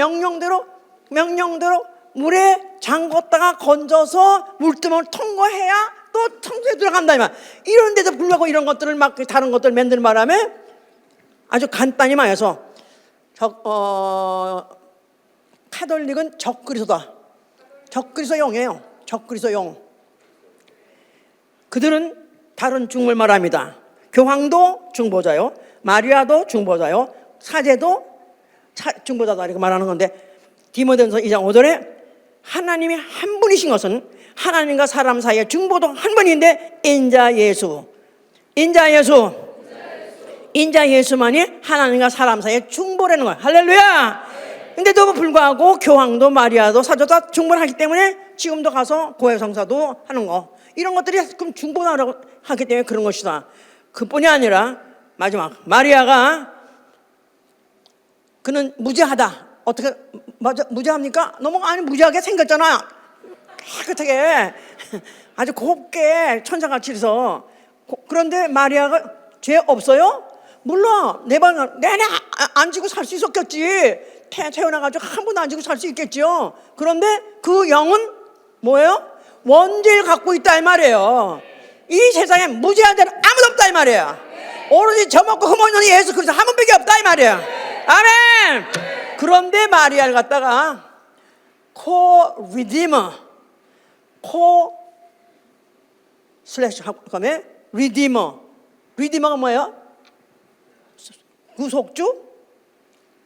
명령대로 물에 잠궜다가 건져서 물두멍을 통과해야 또 성소에 들어간다 이 말. 이런데도 불구하고 이런 것들을 막 다른 것들 만드는 바람에 아주 간단히 말해서 카톨릭은 적그리스도다. 적그리스도용이에요. 적그리스도용. 그들은 다른 중보를 말합니다. 교황도 중보자요, 마리아도 중보자요, 사제도 중보자다 이렇게 말하는 건데, 디모데전서 2장 5절에 하나님이 한 분이신 것은 하나님과 사람 사이의 중보도 한 분인데 인자 예수만이 하나님과 사람 사이의 중보라는 거야. 할렐루야. 근데도 불구하고 교황도 마리아도 사제도 다 중보를 하기 때문에 지금도 가서 고해성사도 하는 거, 이런 것들이 그럼 중보라고 하기 때문에 그런 것이다. 그뿐이 아니라 마지막 마리아가 그는 무죄하다. 어떻게 무죄합니까? 너무 무죄하게 생겼잖아. 깨끗하게 아주 곱게 천사같이 해서. 그런데 마리아가 죄 없어요? 몰라. 내내 안 지고 살 수 있었겠지. 태어나가지고 한 번도 안 지고 살 수 있겠죠. 그런데 그 영은 뭐예요? 원죄를 갖고 있다 이 말이에요. 이 세상에 무죄한 자는 아무도 없다 이 말이에요. 오로지 젖먹고 흠없는 예수 그리스도 한 분밖에 없다 이 말이에요. 아멘. 그런데 마리아를 갖다가 리디머가 뭐예요?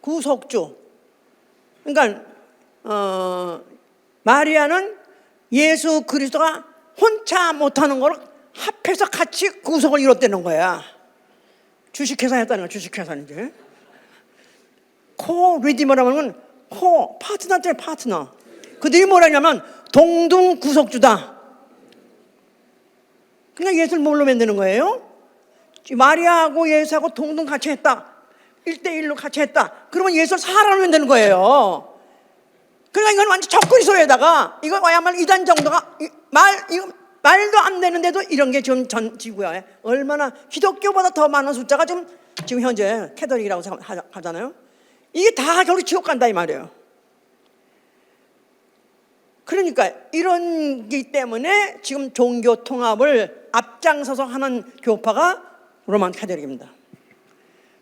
구속주. 그러니까 마리아는 예수 그리스도가 혼자 못하는 걸 합해서 같이 구속을 이뤘다는 거야. 주식회사 했다는 거야. 주식회사인데 리디머라는 파트너한테 파트너. 그들이 뭐라냐면 동등 구속주다. 그러니까 예수를 뭘로 만드는 거예요? 마리아하고 예수하고 동등 같이 했다. 1대1로 같이 했다. 그러면 예수를 사람으로 만드는 거예요. 그러니까 이건 완전 적그리스도에다가 이거 와야말 이단 정도가 이거 말도 안 되는데도 이런 게 지금 전 지구에 얼마나 기독교보다 더 많은 숫자가 지금 현재 캐톨릭이라고 하잖아요. 이게 다 결국 지옥 간다 이 말이에요. 그러니까 이런 기 때문에 지금 종교 통합을 앞장서서 하는 교파가 로만 캐톨릭입니다.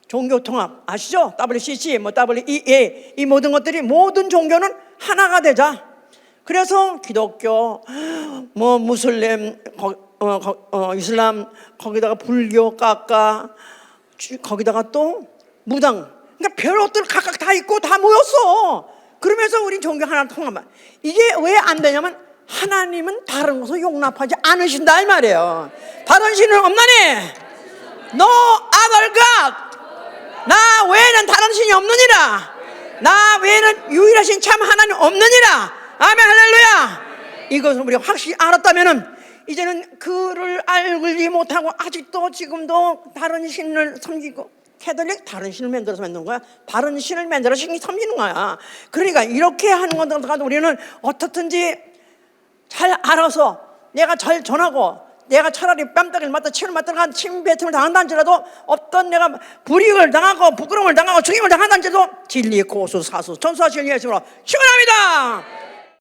종교 통합 아시죠? WCC, WEA 이 모든 것들이 모든 종교는 하나가 되자. 그래서 기독교, 무슬림, 이슬람, 거기다가 불교, 까까, 거기다가 또 무당. 그러니까 별것들 각각 다 있고 다 모였어. 그러면서 우리 종교 하나 통합만. 이게 왜 안 되냐면 하나님은 다른 것을 용납하지 않으신다 이 말이에요. 다른 신은 없나니? No other God. 나 외에는 다른 신이 없느니라. 나 외에는 유일하신 참 하나님 없느니라. 아멘 할렐루야. 이것을 우리가 확실히 알았다면은 이제는 그를 알지 못하고 아직도 지금도 다른 신을 섬기고, 캐톨릭 다른 신을 만들어서 만드는 거야. 다른 신을 만들어서 신이 섬기는 거야. 그러니까 이렇게 하는 것들 우리는 어떻든지 잘 알아서 내가 잘 전하고, 내가 차라리 뺨때기를 맞다 침을 맞다가 침 뱉음을 당한다 할지라도, 어떤 내가 불이익을 당하고 부끄러움을 당하고 죽임을 당한다 할지라도 진리 고수 사수 전수하시는 예수로 축원합니다.